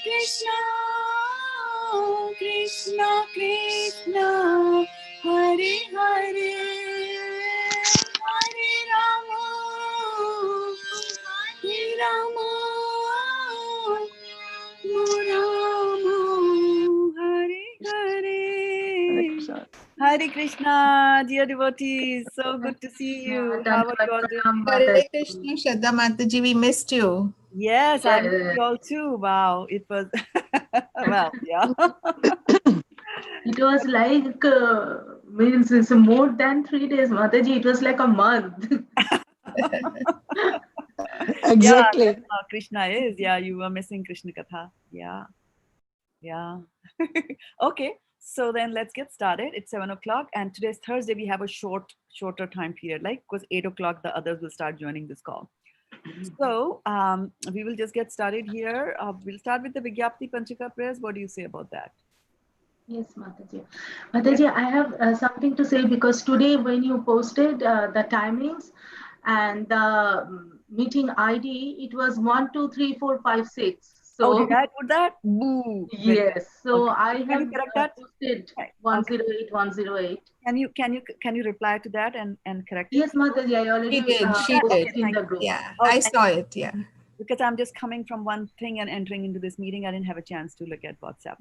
Krishna, Krishna Krishna, Hare Hare, Hare Rama, Hare Rama, Rama, Hare Hare. Hare Krishna, dear devotees, so good to see you. How are you all doing? Hare Krishna, Shraddha Mataji, we missed you. Yes, I missed you all too. Wow, it was, well, yeah. It was like, means it's more than 3 days, Mataji. It was like a month. Exactly. Yeah, that's how Krishna is. Yeah, you were missing Krishna Katha. Yeah. Yeah. Okay. So then let's get started. It's 7 o'clock and today's Thursday. We have a shorter time period, like because 8 o'clock, the others will start joining this call. So we will just get started here. We'll start with the Vigyapti Panchika prayers. What do you say about that? Yes, Mataji. Mataji, I have something to say because today when you posted the timings and the meeting ID, it was 1, 2, 3, 4, 5, 6. So, oh, did I put that? Boo. Yes. So okay. I Can have you correct that? posted Okay. 108, 108. Can you reply to that and correct it? Yes, Mataji, I already She did. in the group. Yeah, Oh, I saw it. Yeah. Because I'm just coming from one thing and entering into this meeting. I didn't have a chance to look at WhatsApp.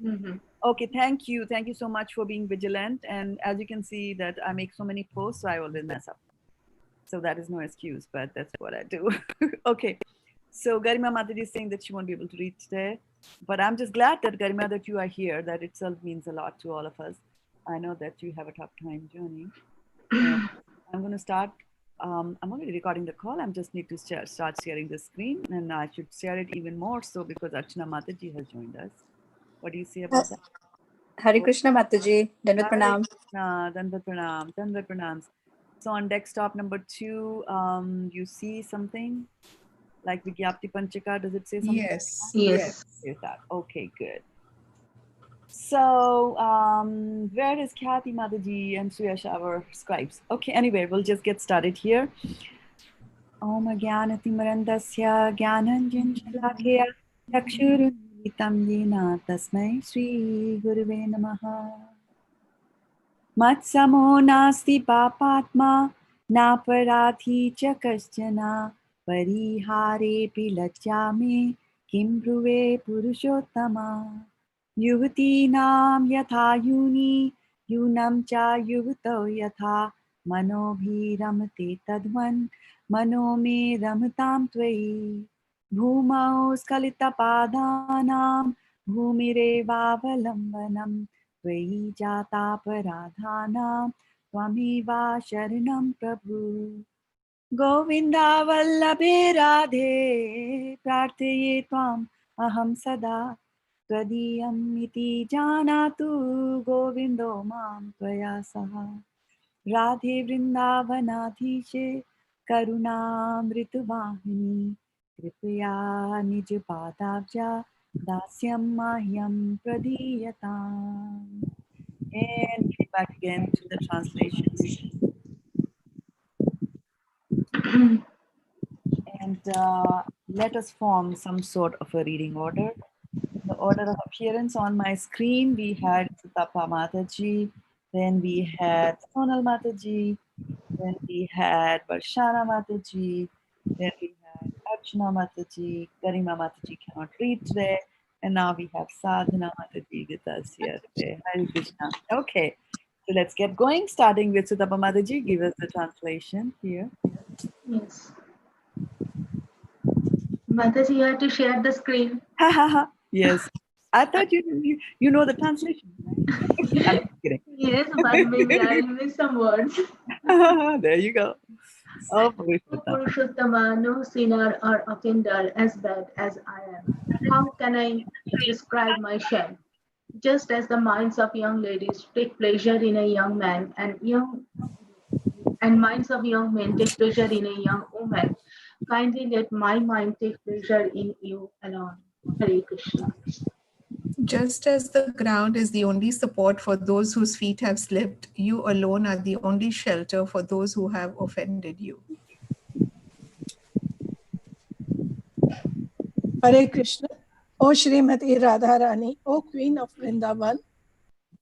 Okay, thank you. Thank you so much for being vigilant. And as you can see that I make so many posts, so I always mess up. So that is no excuse, but that's what I do. Okay. So Garima Mataji is saying that she won't be able to read today. But I'm just glad that Garima, that you are here. That itself means a lot to all of us. I know that you have a tough time journey. And I'm going to start. I'm already recording the call. I just need to start sharing the screen, and I should share it even more so because Archana Mataji has joined us. What do you say about that? Hare Krishna Mataji, Dandavat Pranam. Dandavat Pranam, Dandavat Pranams. So on desktop number 2, you see something like Vigyapti Panchika. Does it say something? Yes. Yes. Is that okay? Good. So, where is Kathy Mataji and Suyash, our scribes? Okay, anyway, we'll just get started here. Om Jnanatimirandasya Jnananjan Shalakya Chakshurunmilitam Yena Tasmai Shri Guruve Namaha. Matsamo nasti papatma naparathi cha kaschana parihare pilachyame kim bruve purushottama. Yuvatinam yatha yuni yunam cha yuvato yatha manobhiramate tadvan mano me ramatam tvai bhumau skalita padanam bhumirevavalambanam tvai jata paradhanam tvamiva sharanam prabhu Govinda vallabhe radhe prarthaye tvam aham sada Twadiyam iti janatu govindo mam tvaya saha Radhe vrindavanadhishe karunamrituvahini Kripaya nij padavja dasyam mahyam pradiyatam. And back again to the translations. And let us form some sort of a reading order. The order of appearance on my screen, we had Sutapa Mataji, then we had Sonal Mataji, then we had Varshana Mataji, then we had Archana Mataji, Garima Mataji cannot read today, and now we have Sadhana Mataji with us here today. Hare Krishna. Okay, so let's get going, starting with Sutapa Mataji. Give us the translation here. Yes. Mataji, you have to share the screen. Ha ha ha. Yes. I thought you know the translation, right? I'm kidding. Yes, but maybe I will miss some words. There you go. Oh, Purushottama, no sinner or offender as bad as I am. How can I describe my shame? Just as the minds of young ladies take pleasure in a young man and minds of young men take pleasure in a young woman, kindly let my mind take pleasure in you alone. Hare Krishna. Just as the ground is the only support for those whose feet have slipped, you alone are the only shelter for those who have offended you. Hare Krishna. O Shrimati Radharani, O Queen of Vrindavan,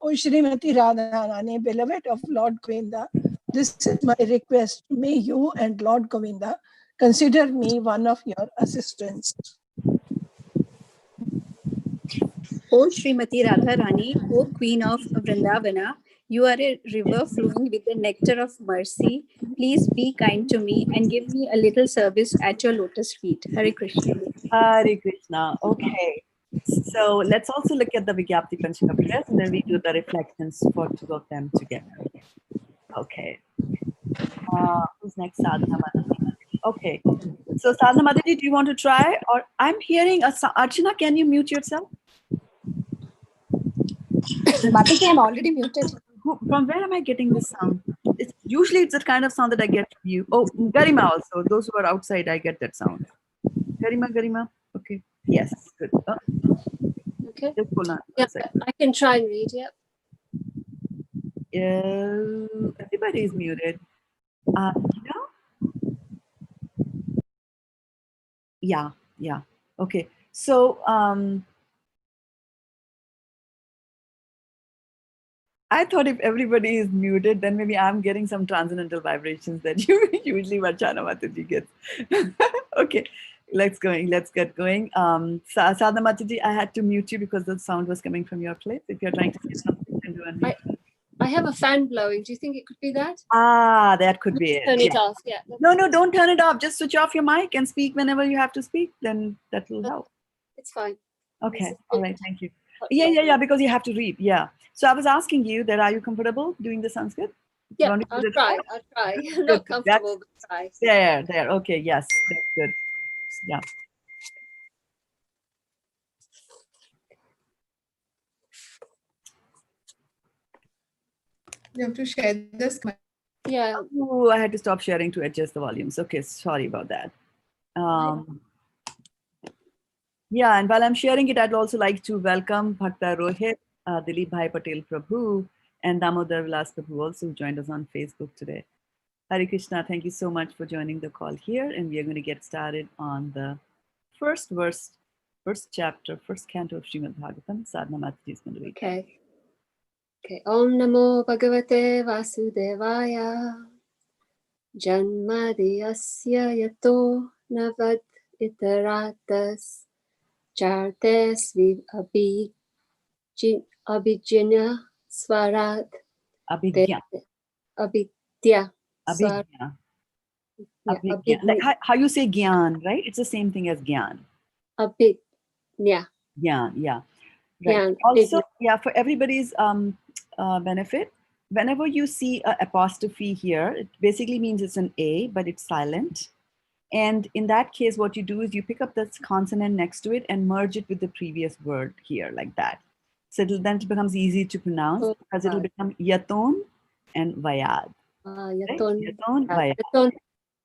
O Shrimati Radharani, beloved of Lord Govinda, this is my request. May you and Lord Govinda consider me one of your assistants. O Srimati Radharani, O Queen of Vrindavana, you are a river flowing with the nectar of mercy. Please be kind to me and give me a little service at your lotus feet. Hare Krishna. Hare Krishna. Okay. So let's also look at the Vigyapti Panchaka prayers and then we do the reflections for two of them together. Okay. Who's next? Sadhana Mataji. Okay. So Sadhana Mataji, do you want to try? Or I'm hearing Arjuna, can you mute yourself? Mataji, I'm already muted. From where am I getting this sound? Usually it's the kind of sound that I get from you. Oh, Garima also. Those who are outside, I get that sound. Garima. Okay. Yes. Good. Okay. Just hold on. Yeah, I can try and read. Everybody is muted. Yeah. Okay. So I thought if everybody is muted, then maybe I'm getting some transcendental vibrations that you usually Vachana Mataji gets. Okay, let's get going. Sadhana Mataji, I had to mute you because the sound was coming from your place. If you're trying to say something, you can do unmute. I have a fan blowing. Do you think it could be that? That could be it. Turn it off. Yeah. No, don't turn it off. Just switch off your mic and speak whenever you have to speak. Then that will help. It's fine. Okay. All right. Thank you. Yeah. Because you have to read. Yeah. So I was asking you that, are you comfortable doing the Sanskrit? Yeah, I'll try. I'm not comfortable, but try. There. Okay. Yes. That's good. Yeah. You have to share this. Yeah. Oh, I had to stop sharing to adjust the volumes. Okay. Sorry about that. Yeah, and while I'm sharing it, I'd also like to welcome Bhakta Rohit, Dilip Bhai Patel Prabhu, and Damodar Vilas Prabhu also, who joined us on Facebook today. Hare Krishna, thank you so much for joining the call here. And we are going to get started on the first verse, first chapter, first canto of Srimad Bhagavatam. Sadhana Mataji is going to read. Okay. Om Namo Bhagavate Vasudevaya. Janmadhyasya yato navad iteratas. Chartes viv abhijna swarat. Abhigya. Abhidya. Like how you say gyan, right? It's the same thing as gyan. Abhidya. Gyan, yeah. Right. Gyan. Also, yeah, for everybody's benefit, whenever you see an apostrophe here, it basically means it's an A, but it's silent. And in that case, what you do is you pick up this consonant next to it and merge it with the previous word here, like that. So then it becomes easy to pronounce because it'll become yaton and vayad. Yaton. Right?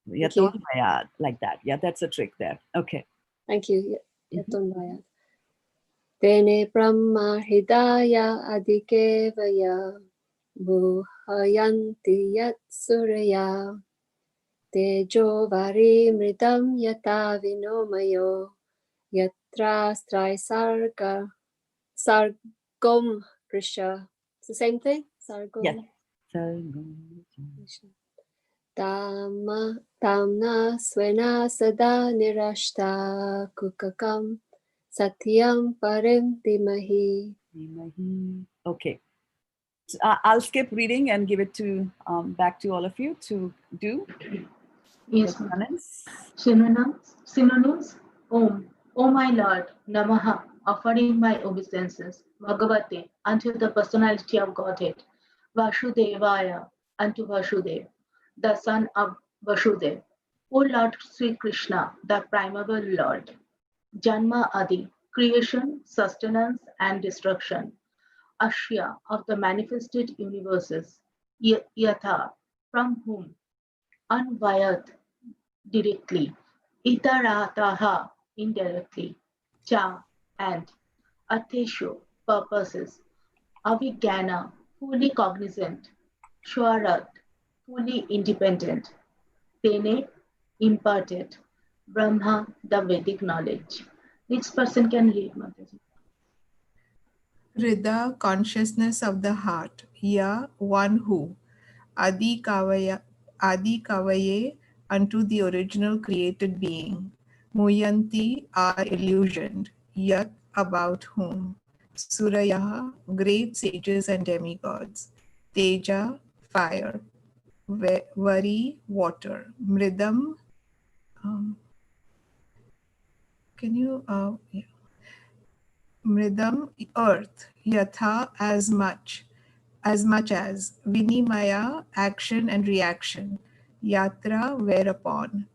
Yaton vayad, like that. Yeah, that's a trick there. Okay. Thank you. Yaton vayad. Tene brahma hridaya adikevaya buhayanti yat surya. Tejo vari mridam yata vinomayo yatra strai sargom risha. It's the same thing? Sargom. Yes. Sargom. Tamna swena sada nirashta kukakam satyam parim dimahi. Okay. So, I'll skip reading and give it to back to all of you to do. Yes. Synonyms. Om. O my Lord, Namaha, offering my obeisances. Bhagavate, unto the personality of Godhead. Vasudevaya, unto Vasudev, the son of Vasudev. O Lord Sri Krishna, the primeval Lord. Janma Adi, creation, sustenance, and destruction. Ashya, of the manifested universes. Yatha, from whom. Anvayat, directly. Itarataha, indirectly. Cha, and. Atheshu, purposes. Avijnana, fully cognizant. Shwarat, fully independent. Tene, imparted. Brahma, the Vedic knowledge. Each person can read, Mataji. Hridaya, consciousness of the heart. Ya, one who. Adi Kavaye, unto the original created being. Muyanti are illusioned, yet about whom. Suraya, great sages and demigods. Teja, fire. Vari, water. Mridam, can you, yeah. Mridam, earth. Yatha, as much as. Vinimaya, action and reaction. Yatra, whereupon.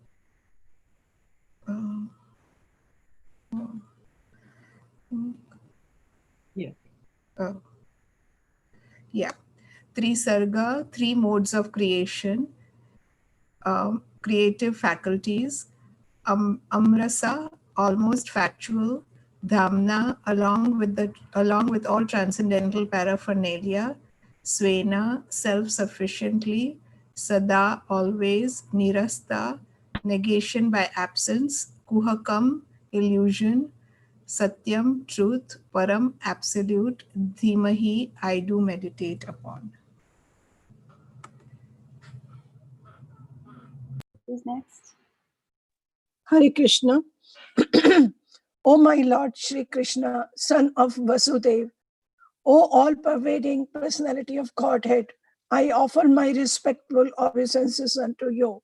Yeah. Yeah. Trisarga, three modes of creation, creative faculties. Amrasa, almost factual. Dhamna, along with all transcendental paraphernalia. Svena, self-sufficiently. Sada, always. Nirasta, negation by absence. Kuhakam, illusion. Satyam, truth. Param, absolute. Dhimahi, I do meditate upon. Who's next? Hare Krishna. O my Lord Shri Krishna, son of Vasudev, O all-pervading personality of Godhead, I offer my respectful obeisances unto you.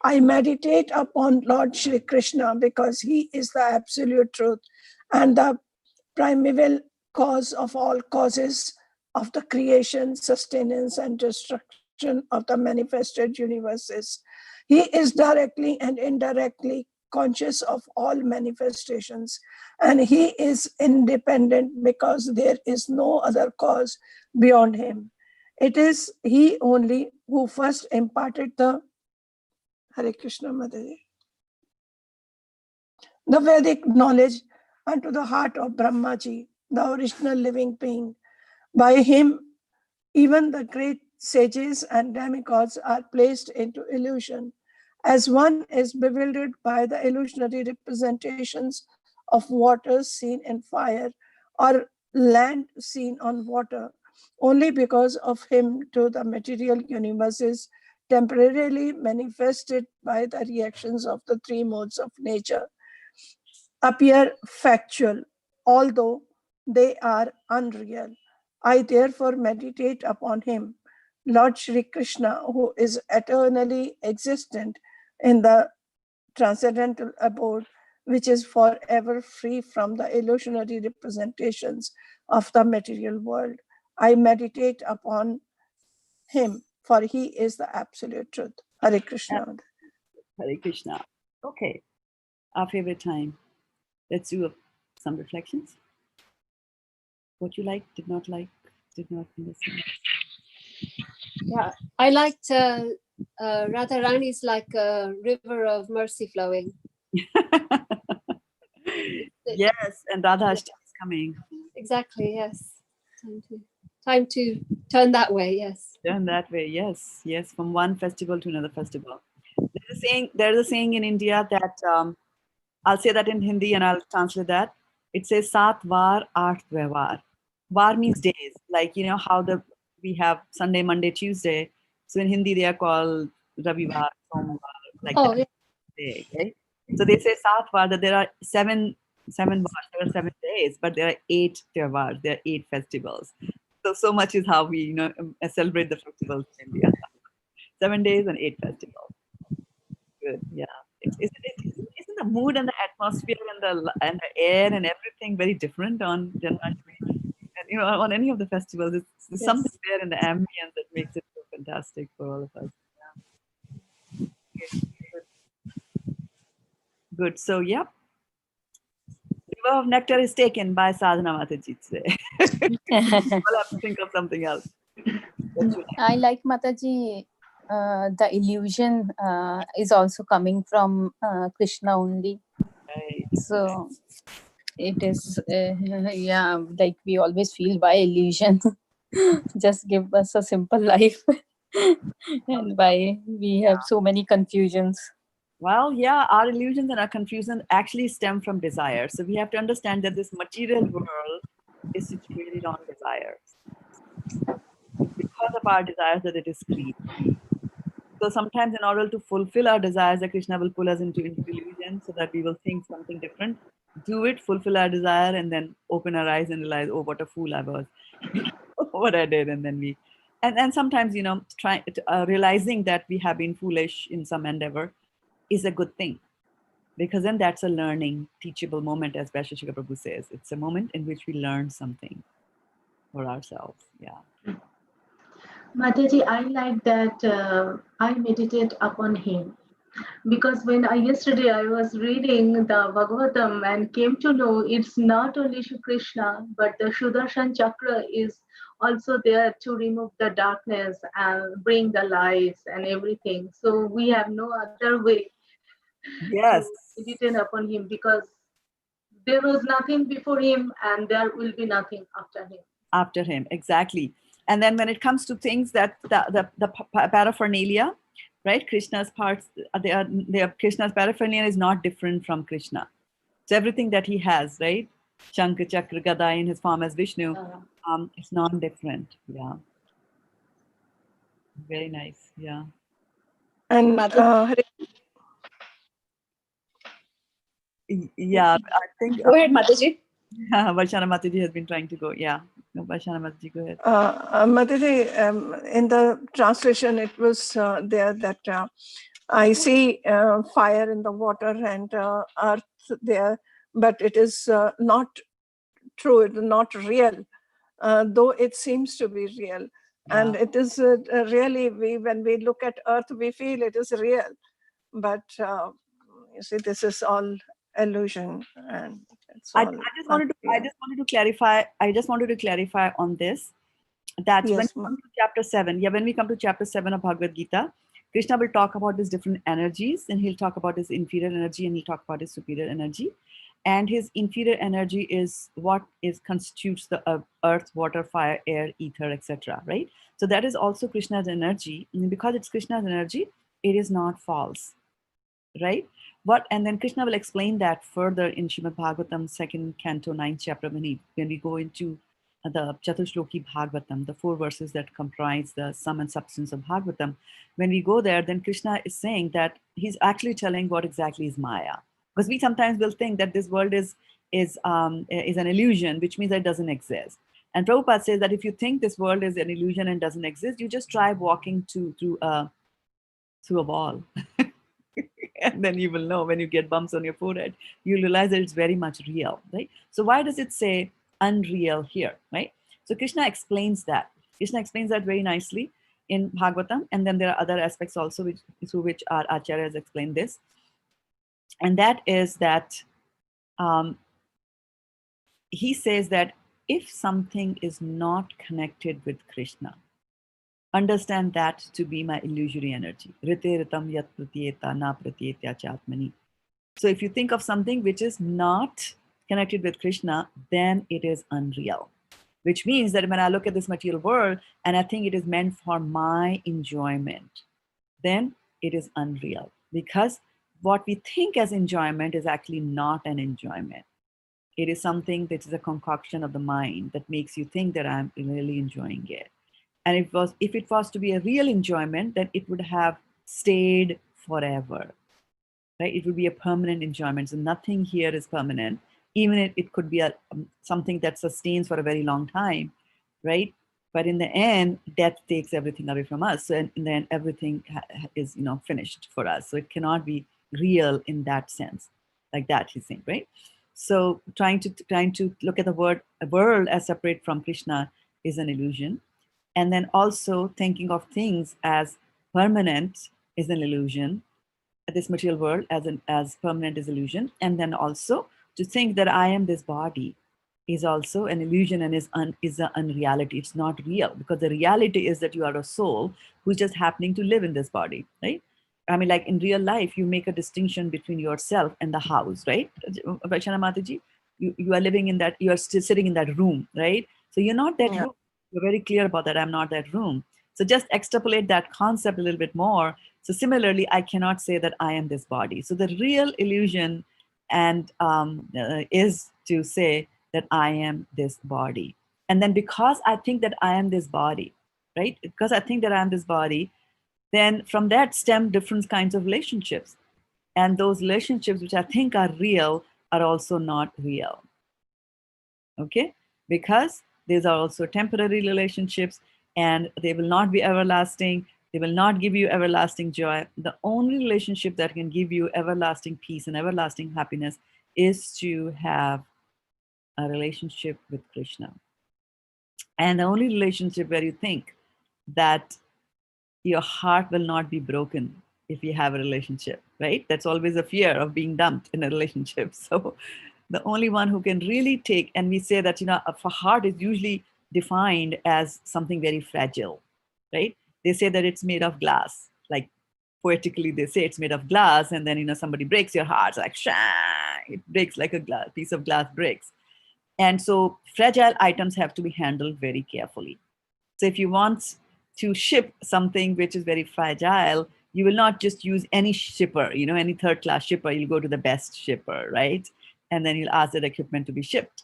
I meditate upon Lord Shri Krishna because he is the absolute truth and the primeval cause of all causes of the creation, sustenance, and destruction of the manifested universes. He is directly and indirectly conscious of all manifestations, and he is independent because there is no other cause beyond him. It is he only who first imparted the Hare Krishna Mataji, the Vedic knowledge unto the heart of Brahmaji, the original living being. By him, even the great sages and demigods are placed into illusion, as one is bewildered by the illusionary representations of water seen in fire or land seen on water. Only because of him do the material universes temporarily manifested by the reactions of the three modes of nature appear factual, although they are unreal. I therefore meditate upon him, Lord Shri Krishna, who is eternally existent in the transcendental abode, which is forever free from the illusionary representations of the material world. I meditate upon him, for he is the absolute truth. Hare Krishna. Hare Krishna. Okay, our favorite time. Let's do some reflections. What you like, did not understand. Yeah, I liked Radharani's like a river of mercy flowing. Yes, and Radha Ashtami is coming. Exactly, yes. Time to turn that way, yes. Turn that way, yes, yes, from one festival to another festival. There's a saying in India that, I'll say that in Hindi and I'll translate that. It says, Sat var, aath vyavhar. Var means days, like, you know, how we have Sunday, Monday, Tuesday. So in Hindi, they are called Ravivar, Somvar, like Oh, that yeah. day, right? So they say Sat var, that there are seven vars, there are 7 days, but there are 8 Tyavars, there are 8 festivals. So much is how we, you know, celebrate the festivals in India. 7 days and 8 festivals. Good, yeah. Isn't the mood and the atmosphere and the air and everything very different on Janmashtami? And, you know, on any of the festivals, there's Yes. something there in the ambience that makes it so fantastic for all of us. Yeah. Okay, good. So, yeah. River of Nectar is taken by Sadhana Mataji today. We'll have to think of something else. I like Mataji. The illusion is also coming from Krishna only. Right. So it is, yeah, like we always feel by illusion. Just give us a simple life. And why we have so many confusions. Well, yeah, our illusions and our confusion actually stem from desire. So we have to understand that this material world is situated on desires. It's because of our desires that it is created. So sometimes in order to fulfill our desires, that Krishna will pull us into illusion so that we will think something different, do it, fulfill our desire, and then open our eyes and realize, oh, what a fool I was, what I did. And then and sometimes, realizing that we have been foolish in some endeavor is a good thing. Because then that's a learning, teachable moment, as Vaisheshika Prabhu says. It's a moment in which we learn something for ourselves. Yeah. Mataji, I like that I meditate upon him. Because yesterday I was reading the Bhagavatam and came to know it's not only Shri Krishna, but the Sudarshan Chakra is also there to remove the darkness and bring the lights and everything. So we have no other way Yes. to meditate upon him, because there was nothing before him and there will be nothing after him. After him, exactly. And then when it comes to things that the paraphernalia, right? Krishna's parts, Krishna's paraphernalia is not different from Krishna. So everything that he has, right? Shankha, Chakra, Gada in his form as Vishnu, it's non-different. Yeah. Very nice. Yeah. And yeah, I think. Go ahead, Mataji. Varshana Mataji has been trying to go. Yeah. No, Varshana Mataji, go ahead. Mataji, in the translation, it was there that I see fire in the water and earth there, but it is not true, it's not real, though it seems to be real. Yeah. And it is really, when we look at earth, we feel it is real, but you see, this is all illusion, and it's all I just wanted to clarify on this, that yes, when we come to chapter 7, when we come to chapter 7 of Bhagavad-gita, Krishna will talk about these different energies, and he'll talk about his inferior energy and he'll talk about his superior energy. And his inferior energy is what constitutes the earth, water, fire, air, ether, etc. Right? So that is also Krishna's energy. And because it's Krishna's energy, it is not false. Right? And then Krishna will explain that further in Srimad Bhagavatam, 2nd canto, 9th chapter, when we go into the Chatushloki Bhagavatam, the 4 verses that comprise the sum and substance of Bhagavatam. When we go there, then Krishna is saying that he's actually telling what exactly is Maya. Because we sometimes will think that this world is an illusion, which means that it doesn't exist. And Prabhupada says that if you think this world is an illusion and doesn't exist, you just try walking through a wall. And then you will know, when you get bumps on your forehead, you realize that it's very much real, right? So why does it say unreal here, right? So Krishna explains that. Krishna explains that very nicely in Bhagavatam. And then there are other aspects also through which our acharyas explain this. And that is that he says that if something is not connected with Krishna, understand that to be my illusory energy. Rite ritam yat pratyeta na pratyetya chatmani. So if you think of something which is not connected with Krishna, then it is unreal. Which means that when I look at this material world and I think it is meant for my enjoyment, then it is unreal. Because what we think as enjoyment is actually not an enjoyment. It is something that is a concoction of the mind that makes you think that I'm really enjoying it. And if it was to be a real enjoyment, then it would have stayed forever, right? It would be a permanent enjoyment. So nothing here is permanent. Even if it could be something that sustains for a very long time, right? But in the end, death takes everything away from us. So in the end, everything is finished for us. So it cannot be real in that sense, like that he's saying, right? So trying to look at the world as separate from Krishna is an illusion. And then also thinking of things as permanent is an illusion. This material world as permanent is illusion. And then also to think that I am this body is also an illusion and is an unreality. It's not real, because the reality is that you are a soul who's just happening to live in this body, right? I mean, like in real life, you make a distinction between yourself and the house, right? Vaishana Mataji, you are living in that, you are still sitting in that room, right? So you're not that room. You're very clear about that. I'm not that room. So just extrapolate that concept a little bit more. So similarly, I cannot say that I am this body. So the real illusion and is to say that I am this body. And then because I think that I am this body, right? Because I think that I am this body, then from that stem different kinds of relationships. And those relationships which I think are real are also not real. Okay? Because these are also temporary relationships and they will not be everlasting. They will not give you everlasting joy. The only relationship that can give you everlasting peace and everlasting happiness is to have a relationship with Krishna. And the only relationship where you think that your heart will not be broken if you have a relationship, right? That's always a fear of being dumped in a relationship. So the only one who can really take, and we say that, a heart is usually defined as something very fragile, right? They say that it's made of glass, like poetically they say it's made of glass, and then, somebody breaks your heart, it's like, it breaks like a piece of glass breaks. And so fragile items have to be handled very carefully. So if you want to ship something which is very fragile, you will not just use any shipper, any third-class shipper. You'll go to the best shipper, right? And then you'll ask that equipment to be shipped,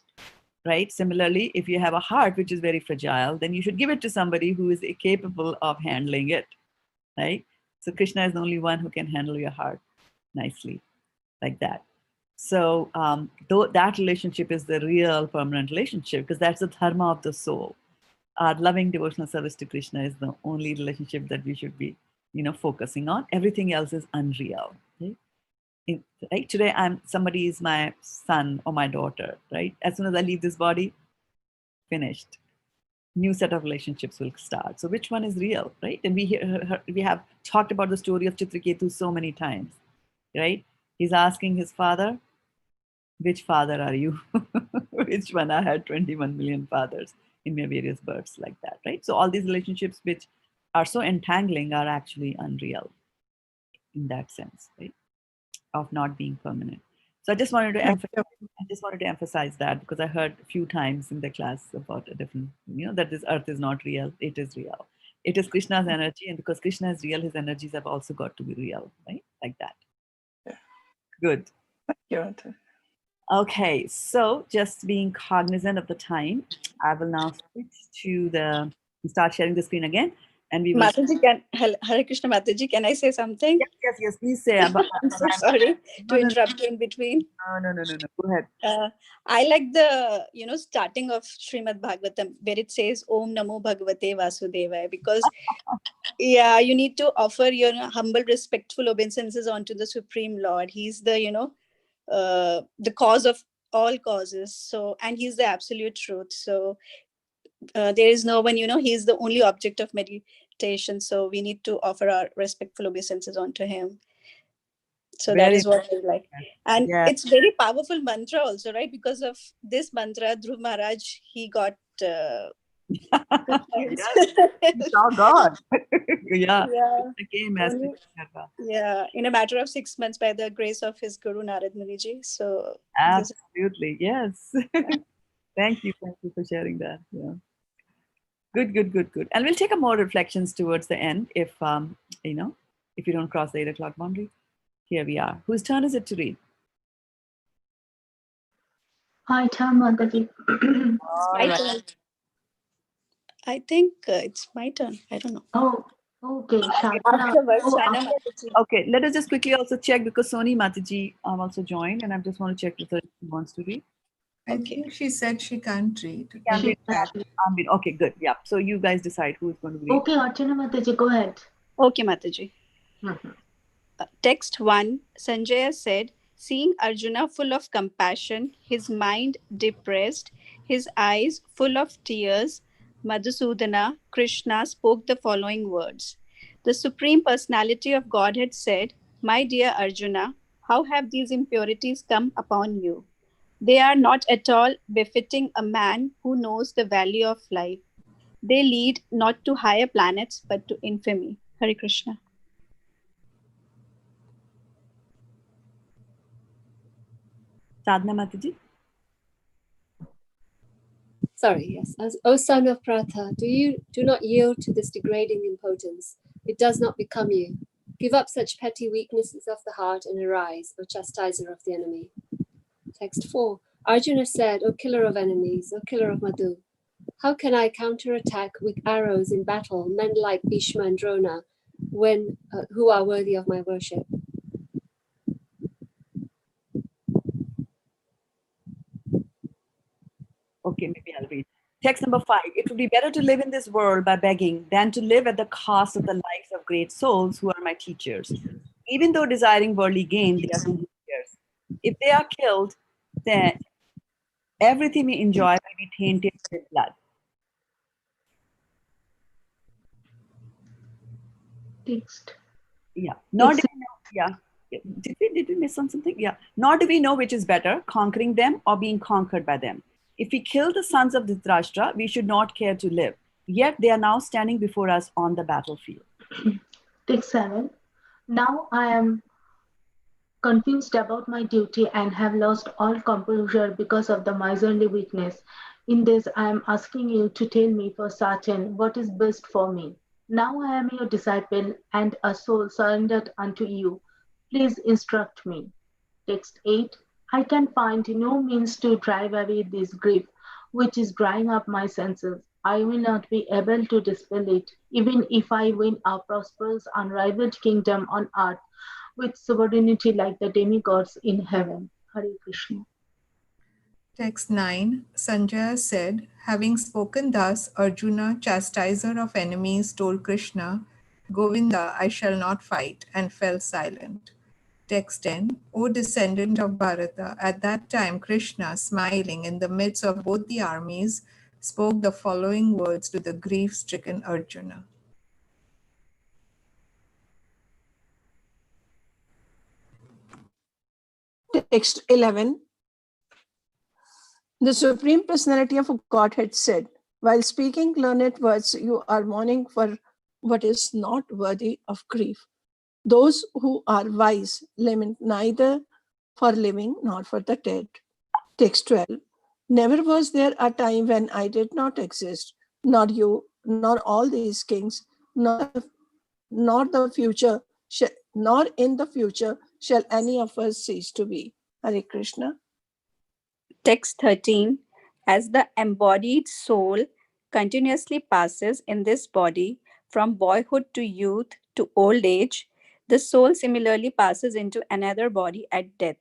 right? Similarly, if you have a heart which is very fragile, then you should give it to somebody who is capable of handling it, right? So Krishna is the only one who can handle your heart nicely, like that. So that relationship is the real permanent relationship, because that's the dharma of the soul. Our loving devotional service to Krishna is the only relationship that we should be, focusing on. Everything else is unreal. Right? Today, somebody is my son or my daughter. Right? As soon as I leave this body, finished. New set of relationships will start. So which one is real, right? And we have talked about the story of Chitraketu so many times, right? He's asking his father, which father are you? Which one? I had 21 million fathers in my various births, like that, right? So all these relationships which are so entangling are actually unreal in that sense, right? Of not being permanent. So I just wanted to emphasize that, because I heard a few times in the class about a different, that this earth is not real. It is real. It is Krishna's energy, and because Krishna is real, his energies have also got to be real, right? Like that. Yeah. Good. Thank you. Okay, so just being cognizant of the time, I will now switch to start sharing the screen again. And we will. Mataji, Hare Krishna Mataji, can I say something? Yes, please say. I'm so sorry to interrupt you in between. No. Go ahead. I like the, starting of Srimad Bhagavatam, where it says, Om Namo Bhagavate Vasudevaya, because you need to offer your humble, respectful obeisances unto the Supreme Lord. He's the, the cause of all causes. So, and he's the absolute truth. So there is no one, he's the only object of meditation. So we need to offer our respectful obeisances onto him. So that is what I like. And it's very powerful mantra also, right? Because of this mantra, Dhruv Maharaj, he got... He saw God. Yeah. In a matter of 6 months, by the grace of his Guru Narad Muniji. So absolutely, yes. Thank you for sharing that. Yeah. Good. And we'll take a more reflections towards the end if if you don't cross the 8 o'clock boundary. Here we are. Whose turn is it to read? My turn, Mataji. My turn. I think it's my turn. I don't know. Oh, okay. Okay, let us just quickly also check, because Soni Mataji also joined, and I just want to check whether she wants to read. I think she said she can't read. Okay, good. Yeah. So you guys decide who is going to read. Okay, Arjuna Mataji, go ahead. Okay, Mataji. Text 1, Sanjaya said, seeing Arjuna full of compassion, his mind depressed, his eyes full of tears, Madhusudana, Krishna spoke the following words. The Supreme Personality of Godhead said, my dear Arjuna, how have these impurities come upon you? They are not at all befitting a man who knows the value of life. They lead not to higher planets, but to infamy. Hare Krishna. Sadhana Mataji. Sorry, yes. O son of Pratha, do not yield to this degrading impotence. It does not become you. Give up such petty weaknesses of the heart and arise, O chastiser of the enemy. Text 4. Arjuna said, O killer of enemies, O killer of Madhu, how can I counterattack with arrows in battle men like Bhishma and Drona who are worthy of my worship? Okay, maybe I'll read. Text number 5. It would be better to live in this world by begging than to live at the cost of the lives of great souls who are my teachers. Even though desiring worldly gain, they are teachers. If they are killed, then everything we enjoy will be tainted with blood. Text. Yeah. Nor do we know, yeah. Did we miss on something? Yeah. Nor do we know which is better, conquering them or being conquered by them. If we kill the sons of Dhritarashtra, we should not care to live. Yet they are now standing before us on the battlefield. Text 7. Now I am confused about my duty and have lost all composure because of the miserly weakness. In this, I am asking you to tell me for certain what is best for me. Now I am your disciple and a soul surrendered unto you. Please instruct me. Text 8. I can find no means to drive away this grief, which is drying up my senses. I will not be able to dispel it, even if I win a prosperous, unrivaled kingdom on earth with sovereignty like the demigods in heaven. Hare Krishna. Text 9. Sanjaya said, having spoken thus, Arjuna, chastiser of enemies, told Krishna, Govinda, I shall not fight, and fell silent. Text 10. O descendant of Bharata, at that time Krishna, smiling in the midst of both the armies, spoke the following words to the grief-stricken Arjuna. Text 11. The Supreme Personality of Godhead said, while speaking learned words, you are mourning for what is not worthy of grief. Those who are wise lament neither for living nor for the dead. Text 12. Never was there a time when I did not exist, nor you, nor all these kings, nor the future, nor in the future shall any of us cease to be. Hare Krishna. Text 13. As the embodied soul continuously passes in this body from boyhood to youth to old age, the soul similarly passes into another body at death.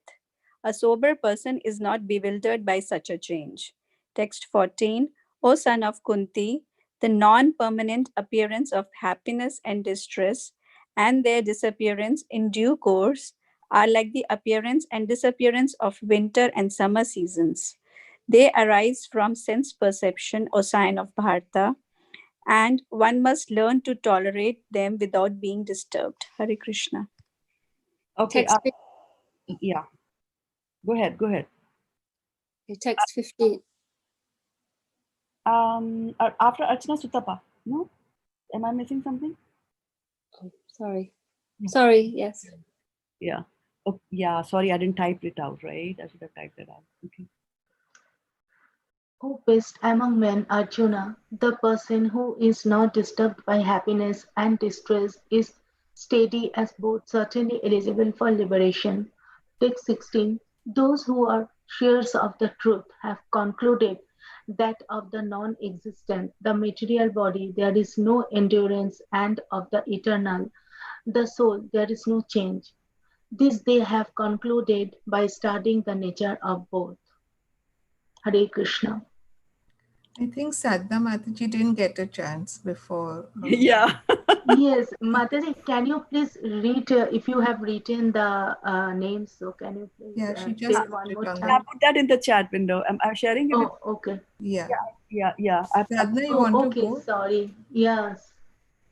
A sober person is not bewildered by such a change. Text 14. O son of Kuntī, the non-permanent appearance of happiness and distress and their disappearance in due course are like the appearance and disappearance of winter and summer seasons. They arise from sense perception or sign of Bharata, and one must learn to tolerate them without being disturbed. Hare Krishna. Okay. Text, Yeah. Go ahead. text 15. After Archana Sutapa. No? Am I missing something? Oh, sorry. Yeah. Sorry, yes. Yeah. Oh, yeah. Sorry, I didn't type it out, right? I should have typed it out. Okay. O best among men, Arjuna, the person who is not disturbed by happiness and distress is steady as both, certainly eligible for liberation. Text 16. Those who are sharers of the truth have concluded that of the non-existent, the material body, there is no endurance, and of the eternal, the soul, there is no change. This they have concluded by studying the nature of both. Hare Krishna. I think Sadhna Mataji didn't get a chance before. Yeah. Yes, Mataji, can you please read, if you have written the names, so can you please Yeah, she say just one put more it on time? I put that in the chat window. I'm sharing it. Oh, okay. Yeah. Yeah. Sadhna, you Oh, want okay, to go? sorry. Yes.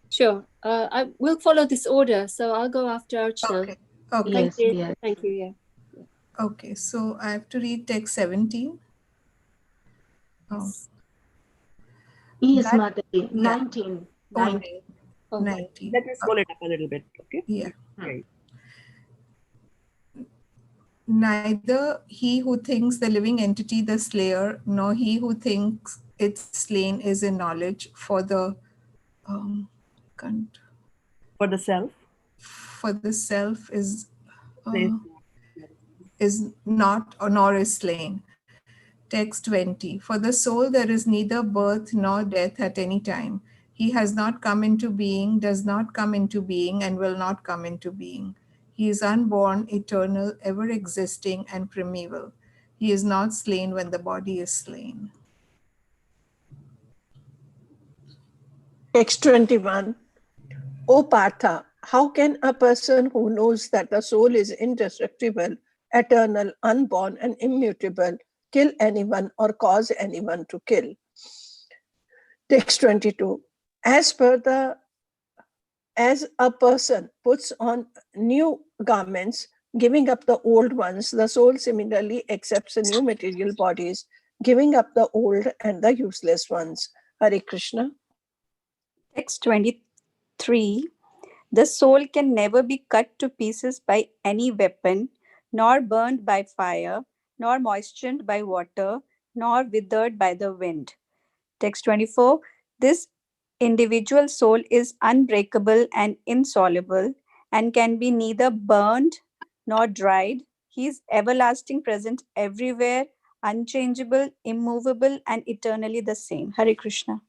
Sure. I will follow this order, so I'll go after Archana. Okay. Okay. Thank Yes, you. yes. Thank you, yeah. Okay, so I have to read text 17. Oh, Yes, that- Mataji. yeah. 19. Oh, 19. Oh. 19. Let me scroll it up a little bit. Okay. Yeah. Right. Neither he who thinks the living entity the slayer, nor he who thinks it's slain is in knowledge for the for the self is not or nor is slain. Text 20. For the soul there is neither birth nor death at any time. He has not come into being, does not come into being, and will not come into being. He is unborn, eternal, ever existing, and primeval. He is not slain when the body is slain. Text 21. O Partha, how can a person who knows that the soul is indestructible, eternal, unborn, and immutable kill anyone or cause anyone to kill? Text 22. As a person puts on new garments, giving up the old ones, the soul similarly accepts the new material bodies, giving up the old and the useless ones. Hare Krishna. Text 23. The soul can never be cut to pieces by any weapon, nor burned by fire, nor moistened by water, nor withered by the wind. Text 24. This individual soul is unbreakable and insoluble and can be neither burned nor dried. He is everlasting, present everywhere, unchangeable, immovable, and eternally the same. Hare Krishna.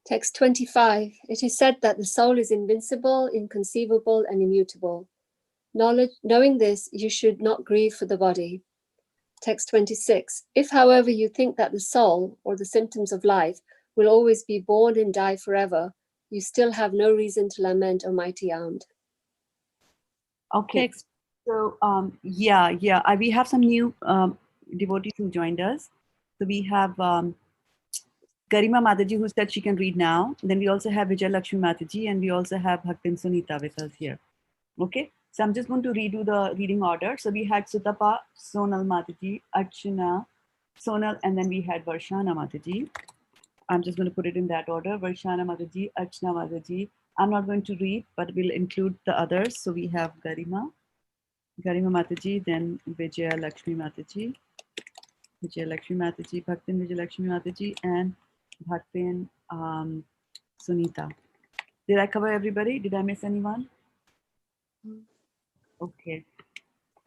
Text 25. It is said that the soul is invincible, inconceivable, and immutable. Knowing this, you should not grieve for the body. Text 26. If, however, you think that the soul, or the symptoms of life, will always be born and die forever, you still have no reason to lament, O mighty armed. Okay. Next. So, we have some new devotees who joined us. So we have Garima Mataji, who said she can read now. Then we also have Vijay Lakshmi Mataji, and we also have Bhaktin Sunita with us here. Okay. So I'm just going to redo the reading order. So we had Sutapa, Sonal Mataji, Arjuna, Sonal, and then we had Varshana Mataji. I'm just going to put it in that order. Varshana Mataji, Archana Mataji. I'm not going to read, but we'll include the others. So we have Garima Mataji, then Vijaya Lakshmi Mataji, Bhaktin Vijay Lakshmi Mataji, and Bhaktin Sunita. Did I cover everybody? Did I miss anyone? Okay.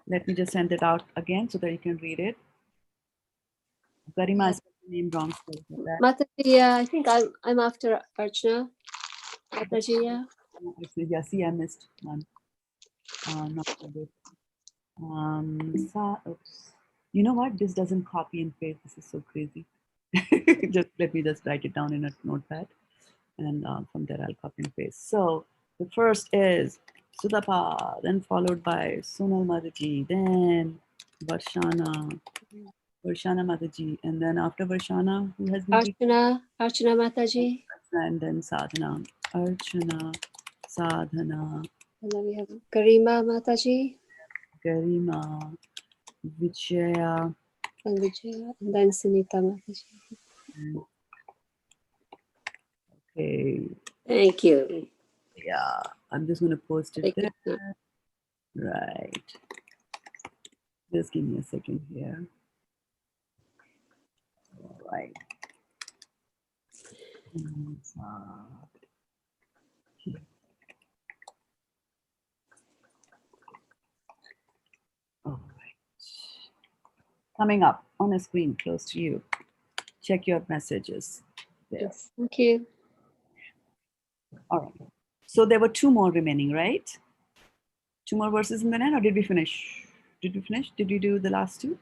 Let me just send it out again so that you can read it. Garima is the name wrong. Mataji, yeah, I think I'm after Archana. Mataji, yeah. Yeah, see, I missed one. Not good. Oops. You know what? This doesn't copy and paste. This is so crazy. Let me just write it down in a notepad, and from there I'll copy and paste. So the first is Sudapa, then followed by Sonal Mataji, then Varshana Mataji, and then after Varshana, who has been Archana Mataji. And then Sadhana, Archana, Sadhana. And then we have Garima Mataji. Garima, Vijaya. And Vijaya, and then Sunita Mataji. Okay. Thank you. Yeah, I'm just going to post it Thank there. you. Right. Just give me a second here. All right. All right. Coming up on a screen close to you. Check your messages there. Yes. Thank you. All right. So there were two more remaining, right? Two more verses in the end, or did we finish? Did we finish? Did we do the last two?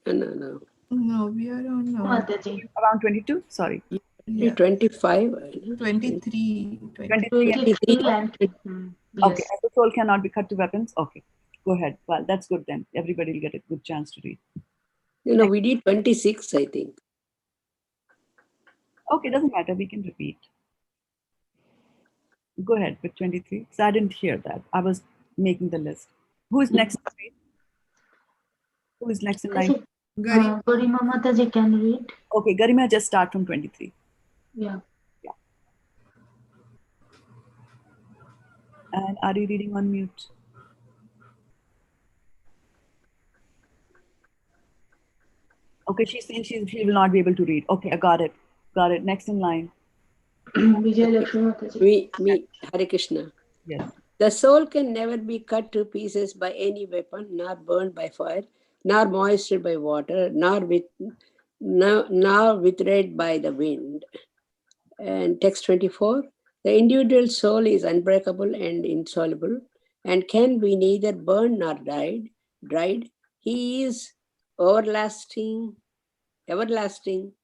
No. No, we are on Mataji. Around 22? Sorry. yeah, 25. 23. 23 and Okay, yes. and the soul cannot be cut to weapons. Okay, go ahead. Well, that's good then. Everybody will get a good chance to read. We did 26, I think. Okay, doesn't matter. We can repeat. Go ahead with 23. So I didn't hear that. I was making the list. Who is next? Who is next in line? Garima Mataji can read. Okay, Garima, just start from 23. Yeah. And are you reading on mute? Okay, she's saying she will not be able to read. Okay, I got it. Got it. Next in line. Vijay Lakshmi Mataji. Me, Hare Krishna. Yes. The soul can never be cut to pieces by any weapon, nor burned by fire, nor moistened by water, nor withered by the wind. And text 24, the individual soul is unbreakable and insoluble, and can be neither burned nor dried. He is everlasting,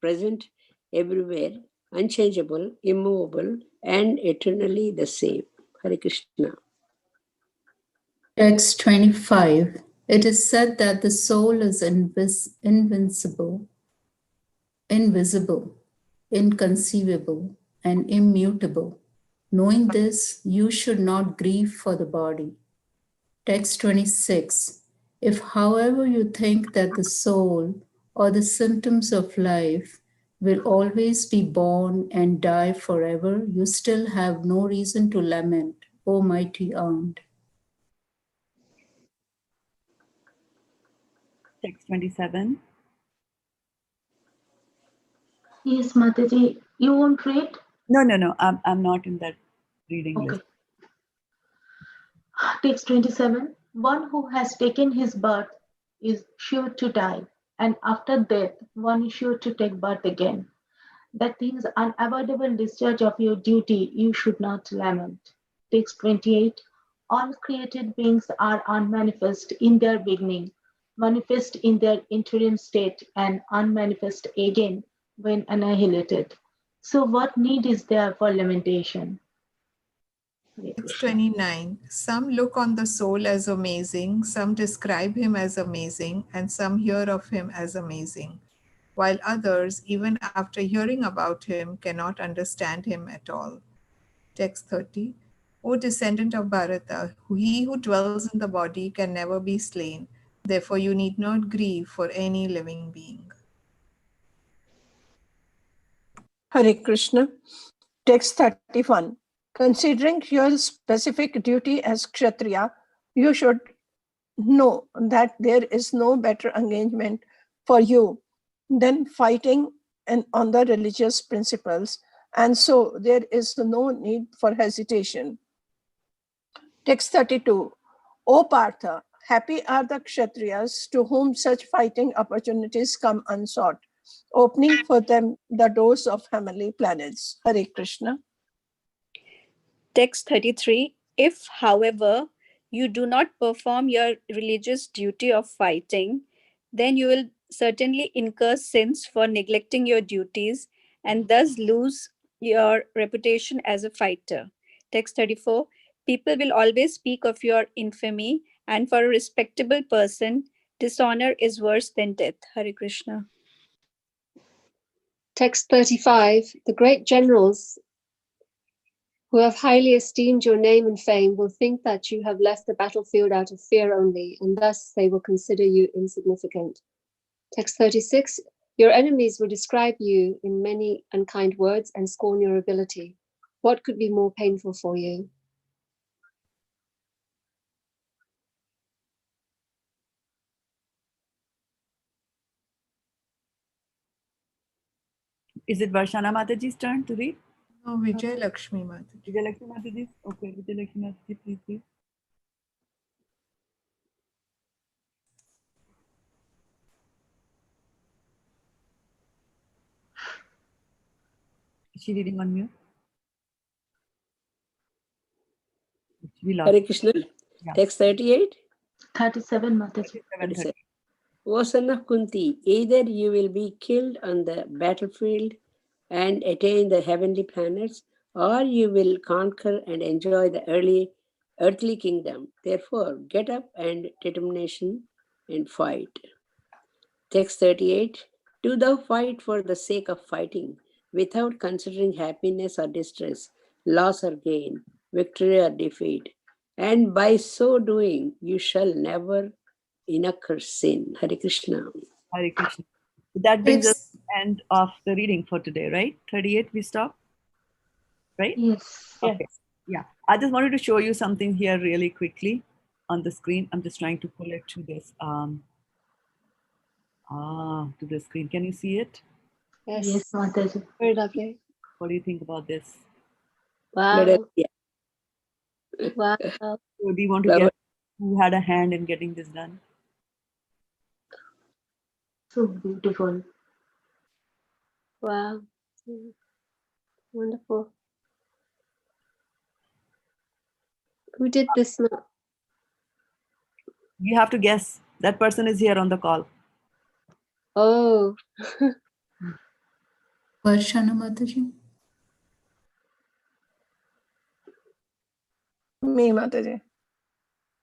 present everywhere, unchangeable, immovable, and eternally the same. Hare Krishna. Text 25. It is said that the soul is invisible, inconceivable, and immutable. Knowing this, you should not grieve for the body. Text 26. If, however, you think that the soul or the symptoms of life will always be born and die forever, you still have no reason to lament, O mighty aunt. Text 27. Yes, Mataji, you won't read? No. I'm not in that reading list. Text 27. One who has taken his birth is sure to die, and after death, one is sure to take birth again. That things unavoidable discharge of your duty, you should not lament. Text 28. All created beings are unmanifest in their beginning, manifest in their interim state, and unmanifest again when annihilated. So what need is there for lamentation? Text 29. Some look on the soul as amazing, some describe him as amazing, and some hear of him as amazing, while others, even after hearing about him, cannot understand him at all. Text 30. O descendant of Bharata, he who dwells in the body can never be slain. Therefore, you need not grieve for any living being. Hare Krishna. Text 31. Considering your specific duty as Kshatriya, you should know that there is no better engagement for you than fighting and on the religious principles, and so there is no need for hesitation. Text 32. O Partha, happy are the Kshatriyas to whom such fighting opportunities come unsought, opening for them the doors of heavenly planets. Hare Krishna. Text 33. If, however, you do not perform your religious duty of fighting, then you will certainly incur sins for neglecting your duties and thus lose your reputation as a fighter. Text 34. People will always speak of your infamy, and for a respectable person, dishonor is worse than death. Hare Krishna. Text 35. The great generals who have highly esteemed your name and fame will think that you have left the battlefield out of fear only, and thus they will consider you insignificant. Text 36. Your enemies will describe you in many unkind words and scorn your ability. What could be more painful for you? Is it Varshana Mataji's turn to read? No, Vijay Lakshmi Mataji. Vijay Lakshmi Mataji? Okay, Vijay Lakshmi Mataji, please. Is she reading on mute? Hare Krishna. Yeah. Text 38. 37, Mataji. 37. O son of Kuntī, either you will be killed on the battlefield and attain the heavenly planets, or you will conquer and enjoy the earthly kingdom. Therefore, get up and determination and fight. Text 38. Do thou fight for the sake of fighting, without considering happiness or distress, loss or gain, victory or defeat. And by so doing, you shall never incur sin. Hare Krishna. Hare Krishna. That brings us to the end of the reading for today, right? 38 we stop, right? Yes. Okay. Yeah. I just wanted to show you something here really quickly on the screen. I'm just trying to pull it to this to the screen. Can you see it? Yes, Mataji. Very lovely. What do you think about this? Wow. Yeah. Wow. So do you want to get who had a hand in getting this done? So beautiful. Wow. Wonderful. Who did this now? You have to guess. That person is here on the call. Oh. Varshana Mataji. Me, Mataji.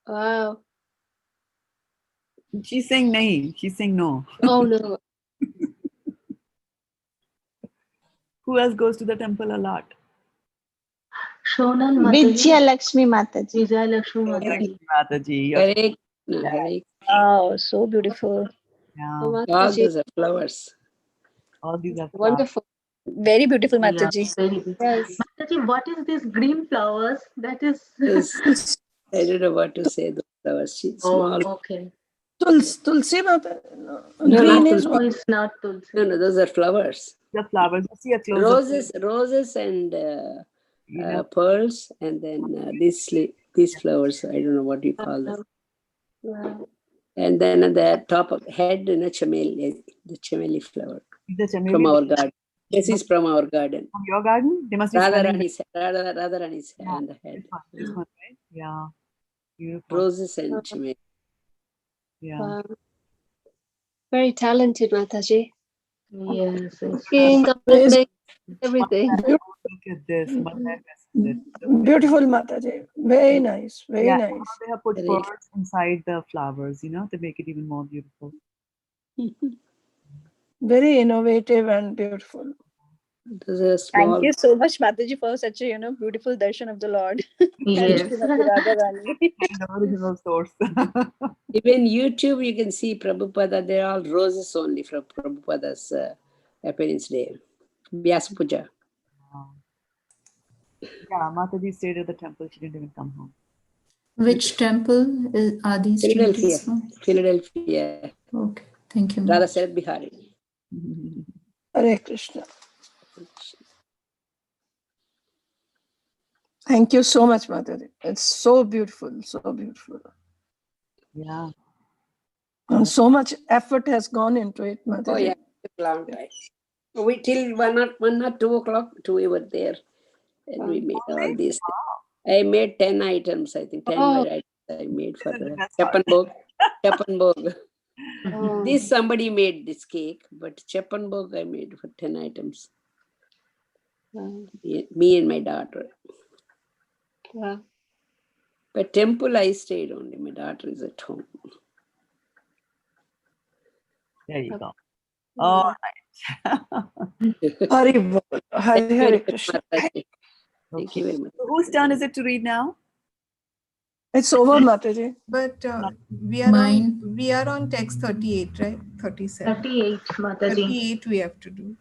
Wow. She's saying nahi. She's saying no. Oh no. Who else goes to the temple a lot? Shonal Mataji. Vijaya Lakshmi Mataji. Vijaya Lakshmi Mataji. Mataji. You're- Hare Krishna, Hare Wow, so beautiful. Yeah. Oh, all Mataji. those are flowers. All these are flowers. Wonderful. Very beautiful, Yeah, Mataji. very good. Yes. Mataji, what is this green flowers? That is. Yes. I don't know what to say. Those flowers. Small. Oh, okay. Tulsi Mata. No, Green not is No, what? it's not Tulsi. No, those are flowers. The flowers. You see a close Roses and You know, pearls, and then these flowers. I don't know what you call them. Wow. And then at the top of head, chameli, the chameli flower the chameli from our garden. This is from our garden. from your garden. They must be smelling Radharani's Yeah. on the head. this one, right? Yeah. Beautiful. Roses and chameli. Yeah. Wow. Very talented, Mataji. Yes, yes. King, Yes. everything. Look at this. Magnificent. Beautiful Mataji. Very nice. Very Yeah, nice. now they have put Very- pearls inside the flowers, to make it even more beautiful. Very innovative and beautiful. Those are small. Thank you so much, Mataji, for such a beautiful darshan of the Lord. Yes. Shrimati Radharani. And the original source. Even YouTube, you can see Prabhupada. They're all roses only from Prabhupada's appearance day. Vyasa Puja. Yeah, Mataji stayed at the temple. She didn't even come home. Which temple are these Philadelphia. treaties from? Philadelphia. Okay, thank you. Radha much. Sarat Bihari. Hare Krishna. Thank you so much, Mataji. It's so beautiful, so beautiful. Yeah. And so much effort has gone into it, Mataji. Oh yeah, long time. We till 1 or 2 o'clock we were there, and we made all these. I made 10 items. I think 10 Oh. items I made for This is the best part. Chappan Bhog. Oh. This somebody made this cake, but Chappan Bhog I made for 10 items. Wow. Me and my daughter. Wow. But temple I stayed only. My daughter is at home. There you go. All right. Hari Bol. Hare Krishna. Thank you very much. So whose turn is it to read now? It's over, Mataji. But Mine. we are on text 38, right? 37. 38, Mataji. 38 we have to do.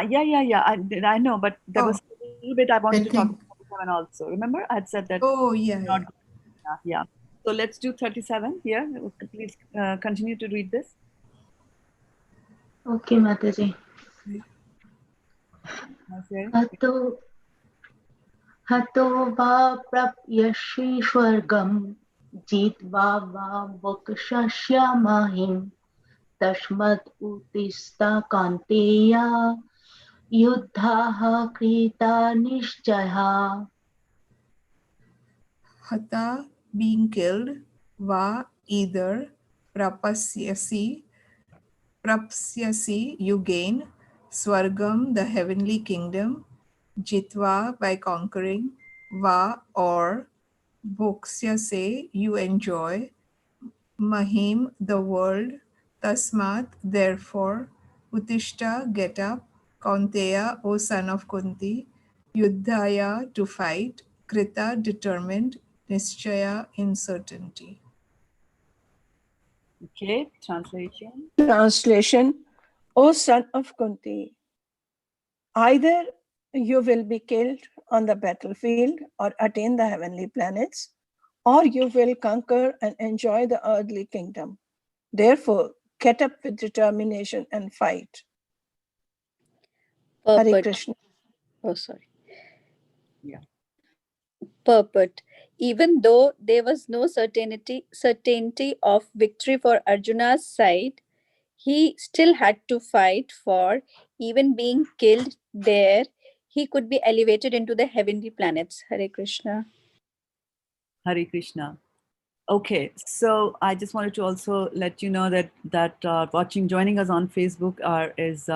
Yeah. I know, but there was a little bit I wanted to talk think- about 37 also. Remember, I had said that. Oh, yeah. Not good enough. Yeah. So let's do 37 here. Please continue to read this. Okay, Mataji. Okay. Hato va prapyashi swargam jitva va vakshashya mahim tashmat utista kanteya yuddhaha krita nishchaya. Hata, being killed, va, either, prapsyasi, you gain, swargam, the heavenly kingdom, jitva, by conquering, va, or, bhoksyase, you enjoy, mahim, the world, tasmat, therefore, utishta, get up, kaunteya, O son of Kunti, yuddhaya, to fight, krita, determined, nischaya, in certainty. Okay. Translation. Translation. O son of Kuntī, either you will be killed on the battlefield or attain the heavenly planets, or you will conquer and enjoy the earthly kingdom. Therefore, get up with determination and fight. Hare Purport. Krishna. Oh, sorry. Yeah. Purport. Even though there was no certainty of victory for Arjuna's side, he still had to fight for even being killed there. He could be elevated into the heavenly planets. Hare Krishna. Hare Krishna. Okay, so I just wanted to also let you know that joining us on Facebook is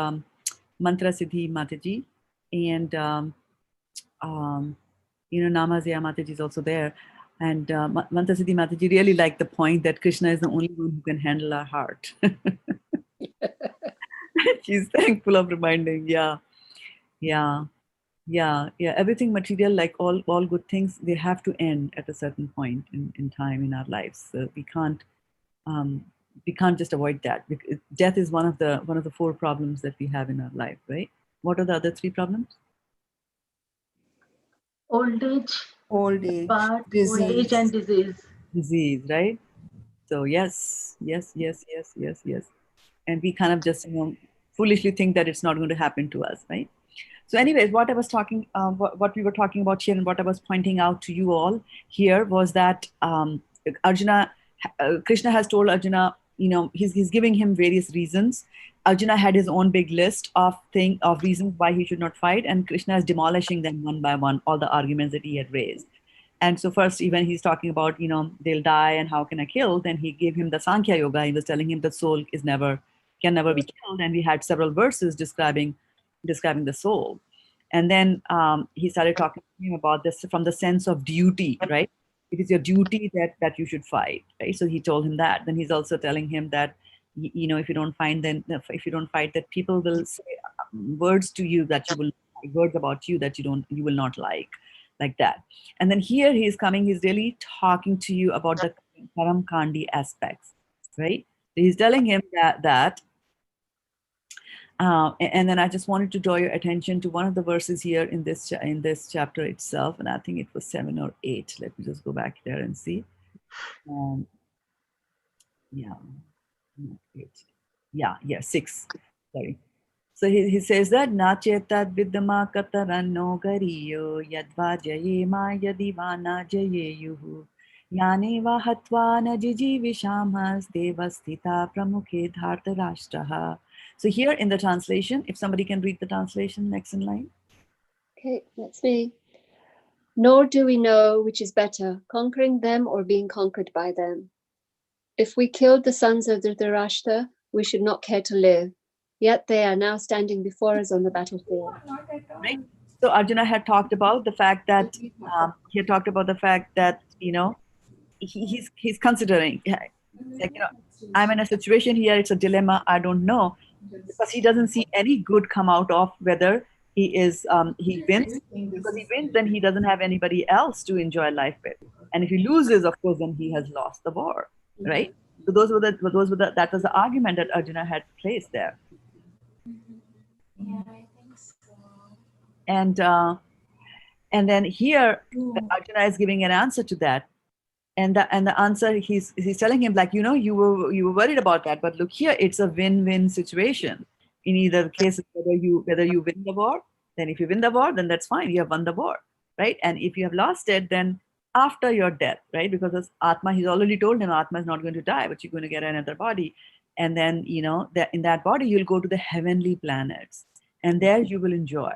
Mantra Siddhi Mataji, and Namazaya Mataji is also there. And Mantra Siddhi Mataji really liked the point that Krishna is the only one who can handle our heart. She's thankful of reminding, yeah. Everything material, like all good things, they have to end at a certain point in time in our lives. So we can't just avoid that. Death is one of the 4 problems that we have in our life, right? What are the other 3 problems? Old age, disease, and disease. Disease, right? So yes. And we kind of just foolishly think that it's not going to happen to us, right? So anyways, what we were talking about here and what I was pointing out to you all here was that Krishna has told Arjuna, he's giving him various reasons. Arjuna had his own big list of reasons why he should not fight, and Krishna is demolishing them one by one, all the arguments that he had raised. And so first, even he's talking about, they'll die and how can I kill? Then he gave him the Sankhya Yoga. He was telling him the soul can never be killed. And we had several verses describing the soul. And then he started talking to him about this from the sense of duty, right? It is your duty that you should fight, right? So he told him that. Then he's also telling him that, if you don't fight, that people will say words to you that you will, words about you that you will not like that. And then here he's really talking to you about the Karam Kandi aspects, right? So he's telling him that and then I just wanted to draw your attention to one of the verses here in this chapter itself, and I think it was 7 or 8. Let me just go back there and see. 6. Sorry. So he says that na chetad vidma kataranno gariyo yadva jayema yadivana jayeyuhu yane vahatva na jijivishamas devastita pramukhe dharta rashtraha. So here in the translation, if somebody can read the translation next in line. Okay, that's me. Nor do we know which is better, conquering them or being conquered by them. If we killed the sons of Dhritarashtra, we should not care to live. Yet they are now standing before us on the battlefield. Right. So Arjuna had talked about the fact that he's considering, like, I'm in a situation here. It's a dilemma. I don't know, because he doesn't see any good come out of whether he wins. Because he wins, then he doesn't have anybody else to enjoy life with. And if he loses, of course, then he has lost the war, right? So that was the argument that Arjuna had placed there. Yeah, I think so. And then here Arjuna is giving an answer to that, and the answer he's telling him, like, you were worried about that, but look here, it's a win-win situation. In either case, whether you win the war, then if you win the war, then that's fine, you have won the war, right? And if you have lost it, then after your death, right? Because as Atma, he's already told him Atma is not going to die, but you're going to get another body, and then that in that body you'll go to the heavenly planets, and there you will enjoy.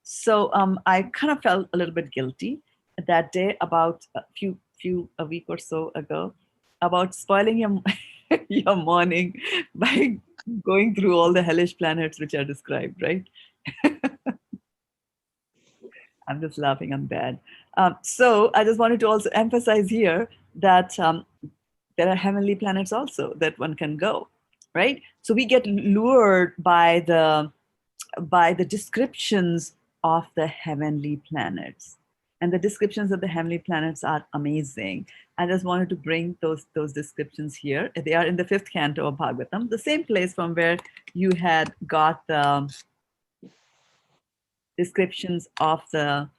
So I kind of felt a little bit guilty that day, about a week or so ago, about spoiling your morning by going through all the hellish planets which are described, right? I'm just laughing, I'm bad. So I just wanted to also emphasize here that there are heavenly planets also that one can go, right? So we get lured by the descriptions of the heavenly planets. And the descriptions of the heavenly planets are amazing. I just wanted to bring those descriptions here. They are in the 5th canto of Bhagavatam, the same place from where you had got the descriptions of the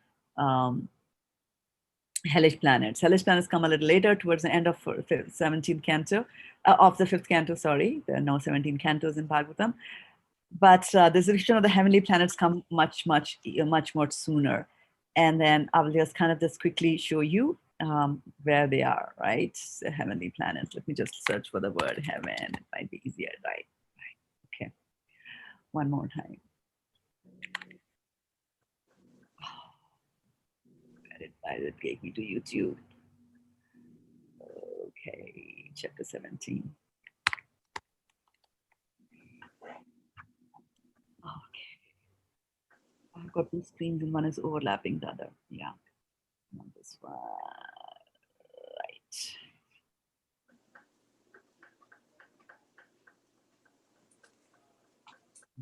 hellish planets. Hellish planets come a little later, towards the end of 17th canto, of the 5th canto, sorry. There are no 17 cantos in Bhagavatam. But the description of the heavenly planets come much more sooner. And then I will just kind of quickly show you where they are, right? The heavenly planets. Let me just search for the word heaven. It might be easier, right? Okay. One more time. Why did it take me to YouTube? Okay, chapter 17. Okay. I've got two screens and one is overlapping the other. Yeah. Not this one. Right.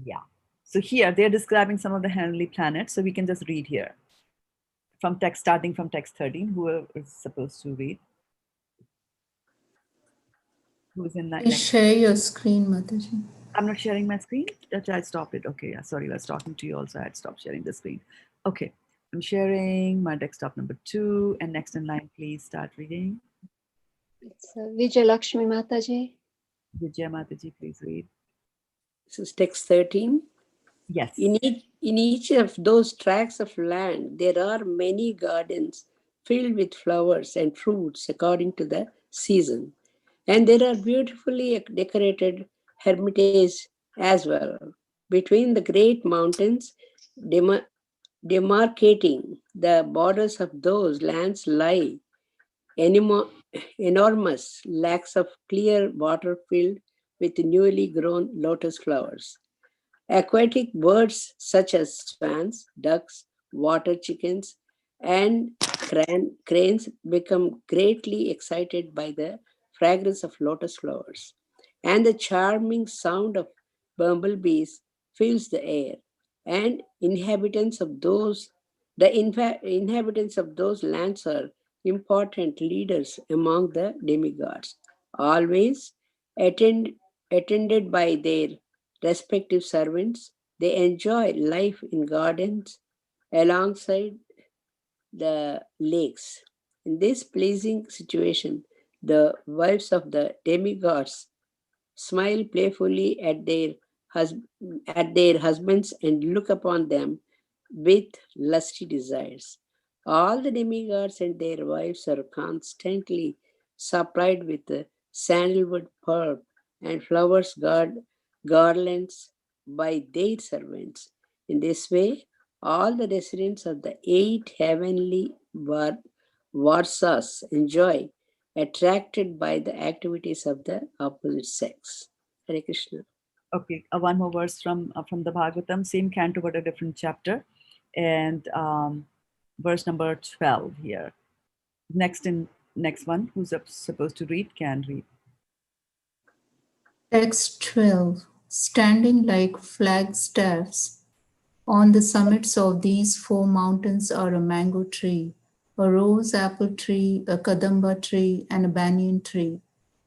Yeah. So here they're describing some of the heavenly planets. So we can just read here from text, starting from text 13. Whoever is supposed to read. Who's in that? Please share your screen, Mataji. I'm not sharing my screen. I stopped it. Okay. Yeah, sorry, I was talking to you also. I had stopped sharing the screen. Okay. I'm sharing my desktop number 2. And next in line, please start reading. It's Vijay Lakshmi Mataji. Vijaya Mataji, please read. This is text 13. Yes. In each of those tracts of land, there are many gardens filled with flowers and fruits according to the season. And there are beautifully decorated hermitages as well. Between the great mountains, demarcating the borders of those lands lie enormous lakes of clear water filled with newly grown lotus flowers. Aquatic birds such as swans, ducks, water chickens, and cranes become greatly excited by the fragrance of lotus flowers, and the charming sound of bumblebees fills the air. And inhabitants of those lands are important leaders among the demigods, always attended by their respective servants. They enjoy life in gardens alongside the lakes. In this pleasing situation, the wives of the demigods smile playfully at their husbands and look upon them with lusty desires. All the demigods and their wives are constantly supplied with sandalwood pulp and garlands by their servants. In this way, all the residents of the 8 heavenly Varsas enjoy, attracted by the activities of the opposite sex. Hare Krishna. Okay, one more verse from the Bhagavatam, same canto but a different chapter, and verse number 12 here. Next one, who's supposed to read can read. Text 12. Standing like flagstaffs on the summits of these 4 mountains are a mango tree, a rose apple tree, a kadamba tree, and a banyan tree.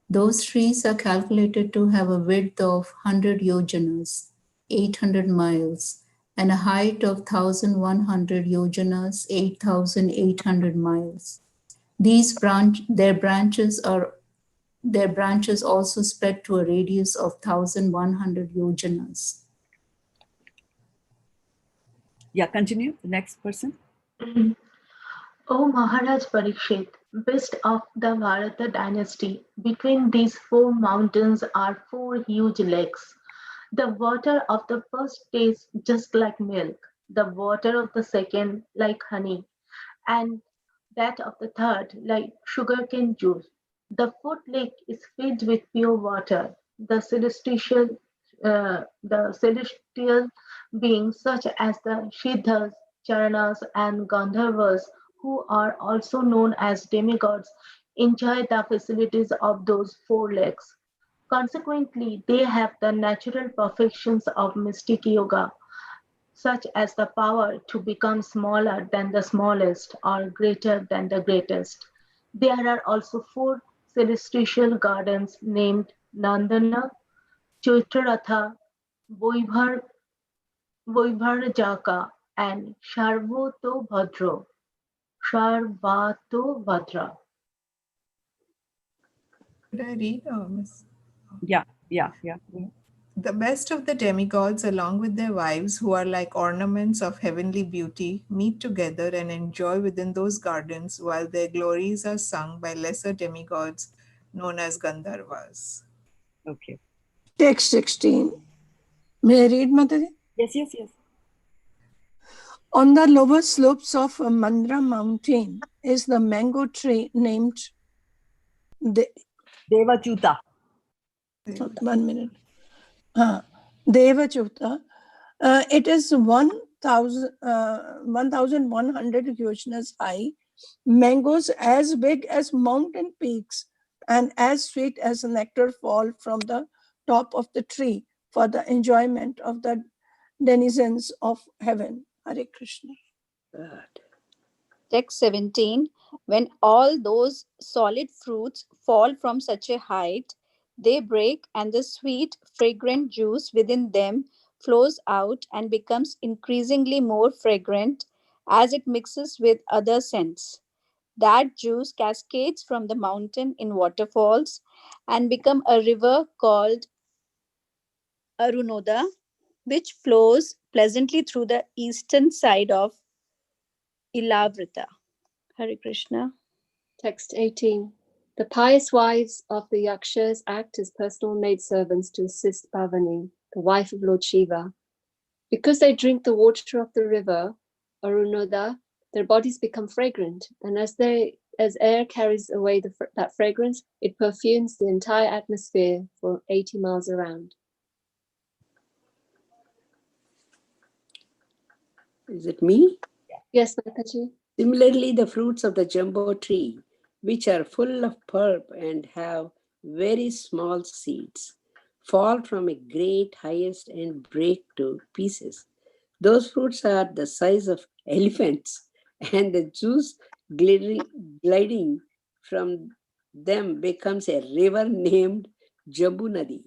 Those trees are calculated to have a width of 100 yojanas, 800 miles, and a height of 1,100 yojanas, 8,800 miles. Their branches also spread to a radius of 1,100 yojanas. Yeah, continue. The next person. O Maharaj Parikshit, best of the Bharata dynasty, between these 4 mountains are 4 huge lakes. The water of the first tastes just like milk, the water of the second like honey, and that of the third like sugarcane juice. The fourth lake is filled with pure water. The celestial beings such as the Siddhas, Charanas, and Gandharvas, who are also known as demigods, enjoy the facilities of those 4 lakes. Consequently, they have the natural perfections of mystic yoga, such as the power to become smaller than the smallest or greater than the greatest. There are also 4 celestial gardens named Nandana, Chaitraratha, Vaibharajaka, and Sharvatobhadra. Could I read, Miss? Yeah. The best of the demigods, along with their wives, who are like ornaments of heavenly beauty, meet together and enjoy within those gardens, while their glories are sung by lesser demigods known as Gandharvas. Okay. Text 16. May I read, Mataji? Yes, yes, yes. On the lower slopes of Mandra mountain is the mango tree named Devachuta. 1 minute. Devachuta. It is 1,100 yojanas high. Mangoes as big as mountain peaks and as sweet as nectar fall from the top of the tree for the enjoyment of the denizens of heaven. Hare Krishna. Text 17. When all those solid fruits fall from such a height, they break, and the sweet, fragrant juice within them flows out and becomes increasingly more fragrant as it mixes with other scents. That juice cascades from the mountain in waterfalls and become a river called Arunoda, which flows pleasantly through the eastern side of Ilavrita. Hare Krishna. Text 18. The pious wives of the Yakshas act as personal maidservants to assist Bhavani, the wife of Lord Shiva. Because they drink the water of the river, Arunoda, their bodies become fragrant, and as air carries away that fragrance, it perfumes the entire atmosphere for 80 miles around. Is it me? Yes, Mataji. Similarly, the fruits of the jumbo tree, which are full of pulp and have very small seeds, fall from a great highest and break to pieces. Those fruits are the size of elephants, and the juice gliding from them becomes a river named Jambu Nadi.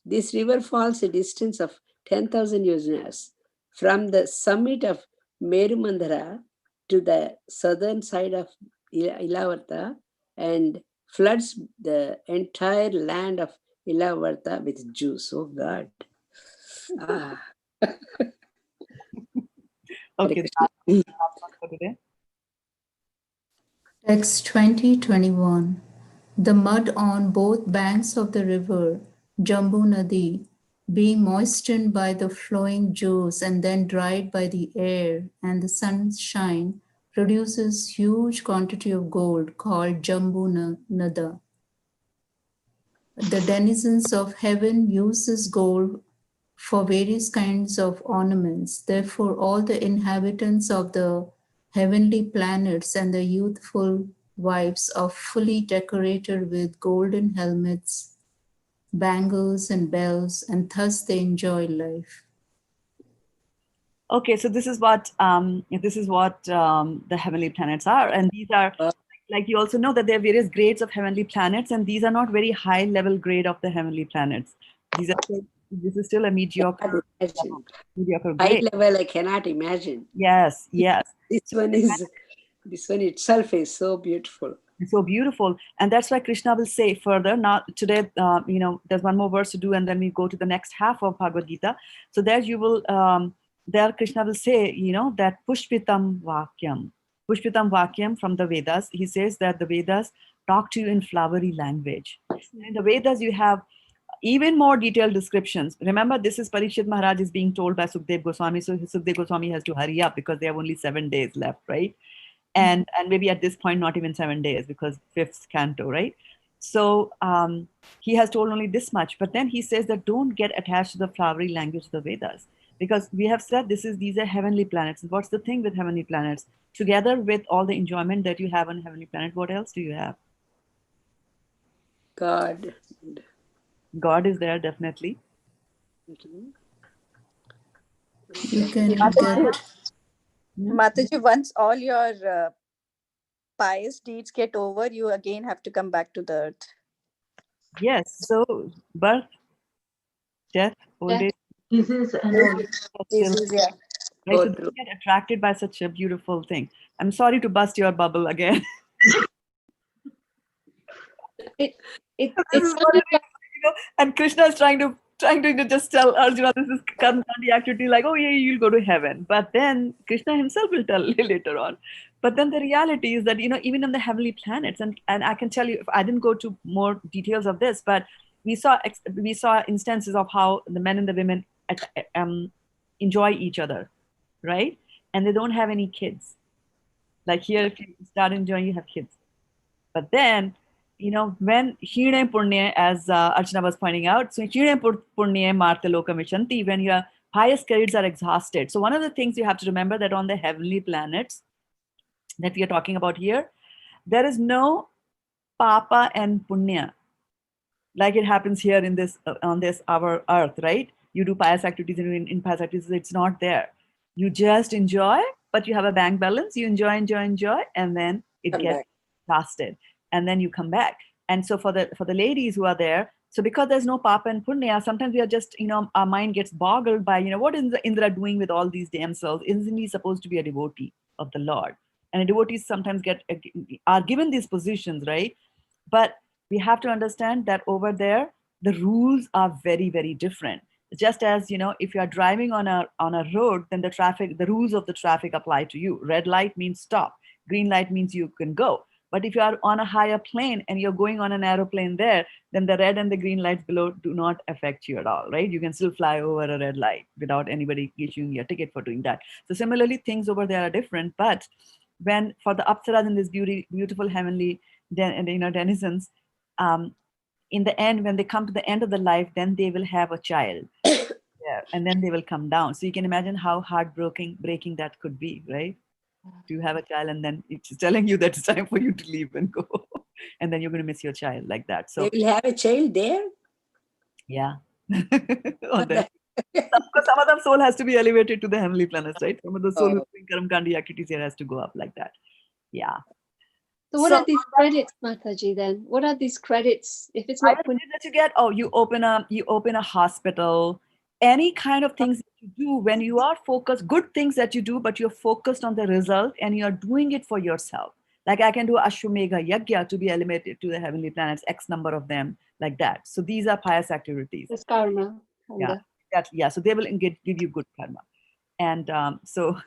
This river falls a distance of 10,000 yojanas from the summit of Merumandara to the southern side of Ilavarta and floods the entire land of Ilavarta with juice. Oh God. Ah. Okay. Last one for today. Text 20:21. The mud on both banks of the river Jambu Nadi, being moistened by the flowing juice and then dried by the air and the sunshine, produces huge quantity of gold called Jambu Nada. The denizens of heaven use this gold for various kinds of ornaments. Therefore, all the inhabitants of the heavenly planets and the youthful wives are fully decorated with golden helmets, bangles, and bells, and thus they enjoy life. Okay, so this is what the heavenly planets are, and these are like you also know that there are various grades of heavenly planets, and these are not very high level grade of the heavenly planets. This is still a mediocre High grade. level, I cannot imagine. Yes, yes. This one itself is so beautiful. It's so beautiful, and that's why Krishna will say further. Now today, there's one more verse to do, and then we go to the next half of Bhagavad-gita. So there you will, there Krishna will say, that Pushpitam Vakyam from the Vedas. He says that the Vedas talk to you in flowery language. In the Vedas, you have even more detailed descriptions. Remember, this is Parikshit Maharaj is being told by Sukdev Goswami, so Sukdev Goswami has to hurry up because they have only 7 days left, right? And maybe at this point, not even 7 days because 5th canto, right? So he has told only this much, but then he says that don't get attached to the flowery language of the Vedas, because we have said these are heavenly planets. What's the thing with heavenly planets? Together with all the enjoyment that you have on heavenly planet, what else do you have? God. God is there, definitely. You can get... Mataji, once all your pious deeds get over, you again have to come back to the earth. Yes, so birth, death, old age. Disease and all. Yeah. Right, so don't get attracted by such a beautiful thing. I'm sorry to bust your bubble again. It's something like, and Krishna is trying to trying to just tell Arjuna this is karma-kandi activity, like, oh yeah, you'll go to heaven. But then Krishna himself will tell later on. But then the reality is that, even on the heavenly planets, and I can tell you, I didn't go to more details of this, but we saw instances of how the men and the women enjoy each other, right? And they don't have any kids. Like here, if you start enjoying, you have kids. But then, when Hine Purnya, as Archana was pointing out, so Hine Purnya Marta Loka Mishanti, when your highest credits are exhausted. So one of the things you have to remember that on the heavenly planets that we are talking about here, there is no Papa and Punya like it happens here in this on this our earth, right? You do pious activities, and in pious activities, it's not there. You just enjoy, but you have a bank balance. You enjoy, and then it gets exhausted, and then you come back. And so for the ladies who are there, so because there's no Papa and Punya, sometimes we are just, our mind gets boggled by, what is Indra doing with all these damsels? Isn't he supposed to be a devotee of the Lord? And devotees sometimes are given these positions, right? But we have to understand that over there, the rules are very, very different. Just as, if you are driving on a road, then the rules of the traffic apply to you. Red light means stop. Green light means you can go. But if you are on a higher plane and you're going on an aeroplane there, then the red and the green lights below do not affect you at all, right? You can still fly over a red light without anybody issuing you a ticket for doing that. So similarly, things over there are different. But when for the Apsaras in this beautiful heavenly denizens, in the end, when they come to the end of the life, then they will have a child. Yeah, and then they will come down. So you can imagine how heartbreaking that could be, right? To have a child and then it's telling you that it's time for you to leave and go. And then you're going to miss your child like that. So they will have a child there? Yeah. Some of the soul has to be elevated to the heavenly planets, right? Some of the soul who's doing Karamkandi activities here has to go up like that. Yeah. So what are these credits, Mataji, then? What are these credits? If it's not that you get, you open a hospital, any kind of things that you do when you are focused, good things that you do, but you're focused on the result and you're doing it for yourself. Like I can do Ashwamedha Yajna to be elevated to the heavenly planets, X number of them, like that. So these are pious activities. That's karma. Yeah. So they will give you good karma. And so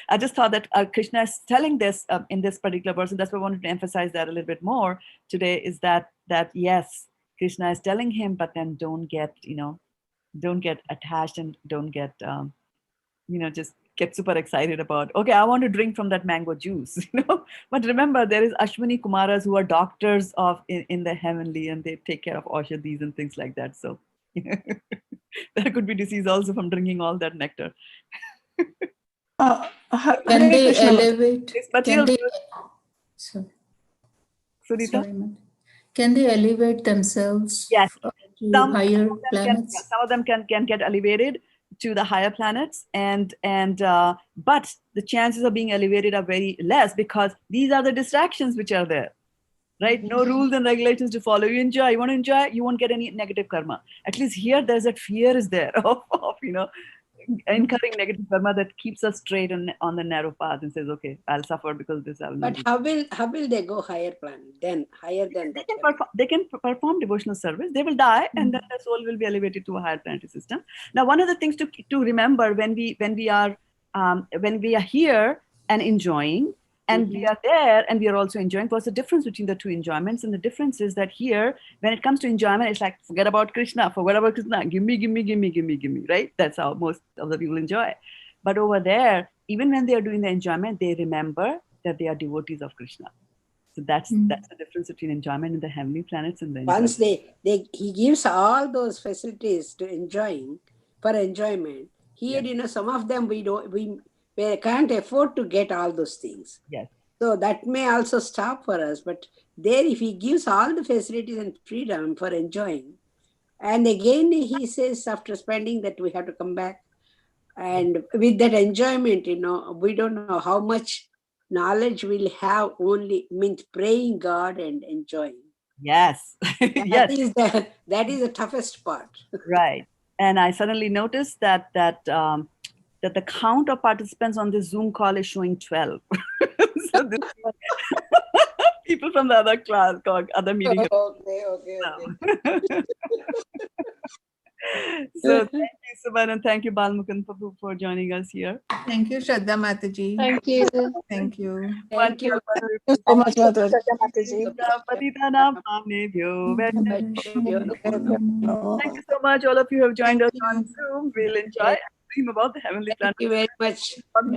I just thought that Krishna is telling this in this particular verse, and that's why I wanted to emphasize that a little bit more today, is that yes, Krishna is telling him, but then don't get attached and don't get, just get super excited about, okay, I want to drink from that mango juice, But remember, there is Ashwini Kumaras who are doctors in the heavenly, and they take care of Aushadhis and things like that. So there could be disease also from drinking all that nectar. Can they elevate? Can they elevate themselves? Yes. To higher planets? Some of them can get elevated to the higher planets, but the chances of being elevated are very less because these are the distractions which are there. Right? No rules and regulations to follow. You enjoy, you want to enjoy, you won't get any negative karma. At least here, there's that fear is there of incurring negative karma that keeps us straight on the narrow path and says, okay, I'll suffer because of this. But how will they go higher planet? Then higher than that? They can perform devotional service. They will die, and then their soul will be elevated to a higher planetary system. Now, one of the things to remember when we are here and enjoying, and we are there and we are also enjoying. What's the difference between the two enjoyments? And the difference is that here, when it comes to enjoyment, it's like, forget about Krishna, give me, right? That's how most of the people enjoy. But over there, even when they are doing the enjoyment, they remember that they are devotees of Krishna. So that's the difference between enjoyment in the heavenly planets and the once he gives all those facilities to for enjoyment. Here, some of them we can't afford to get all those things. Yes. So that may also stop for us. But there, if he gives all the facilities and freedom for enjoying, and again he says after spending that we have to come back, and with that enjoyment, we don't know how much knowledge we'll have only means praying God and enjoying. Yes. That is the toughest part. Right. And I suddenly noticed that the count of participants on this Zoom call is showing 12. So people from the other class, other meeting. Okay. So thank you, Suban, and thank you, Balmukund, for joining us here. Thank you, Shraddha Mataji. Thank you. Thank you. Thank you. Thank you so much, Mataji. Thank you so much, all of you who have joined us Thank you. on Zoom. We'll enjoy and dream about the heavenly Thank planet. you very much.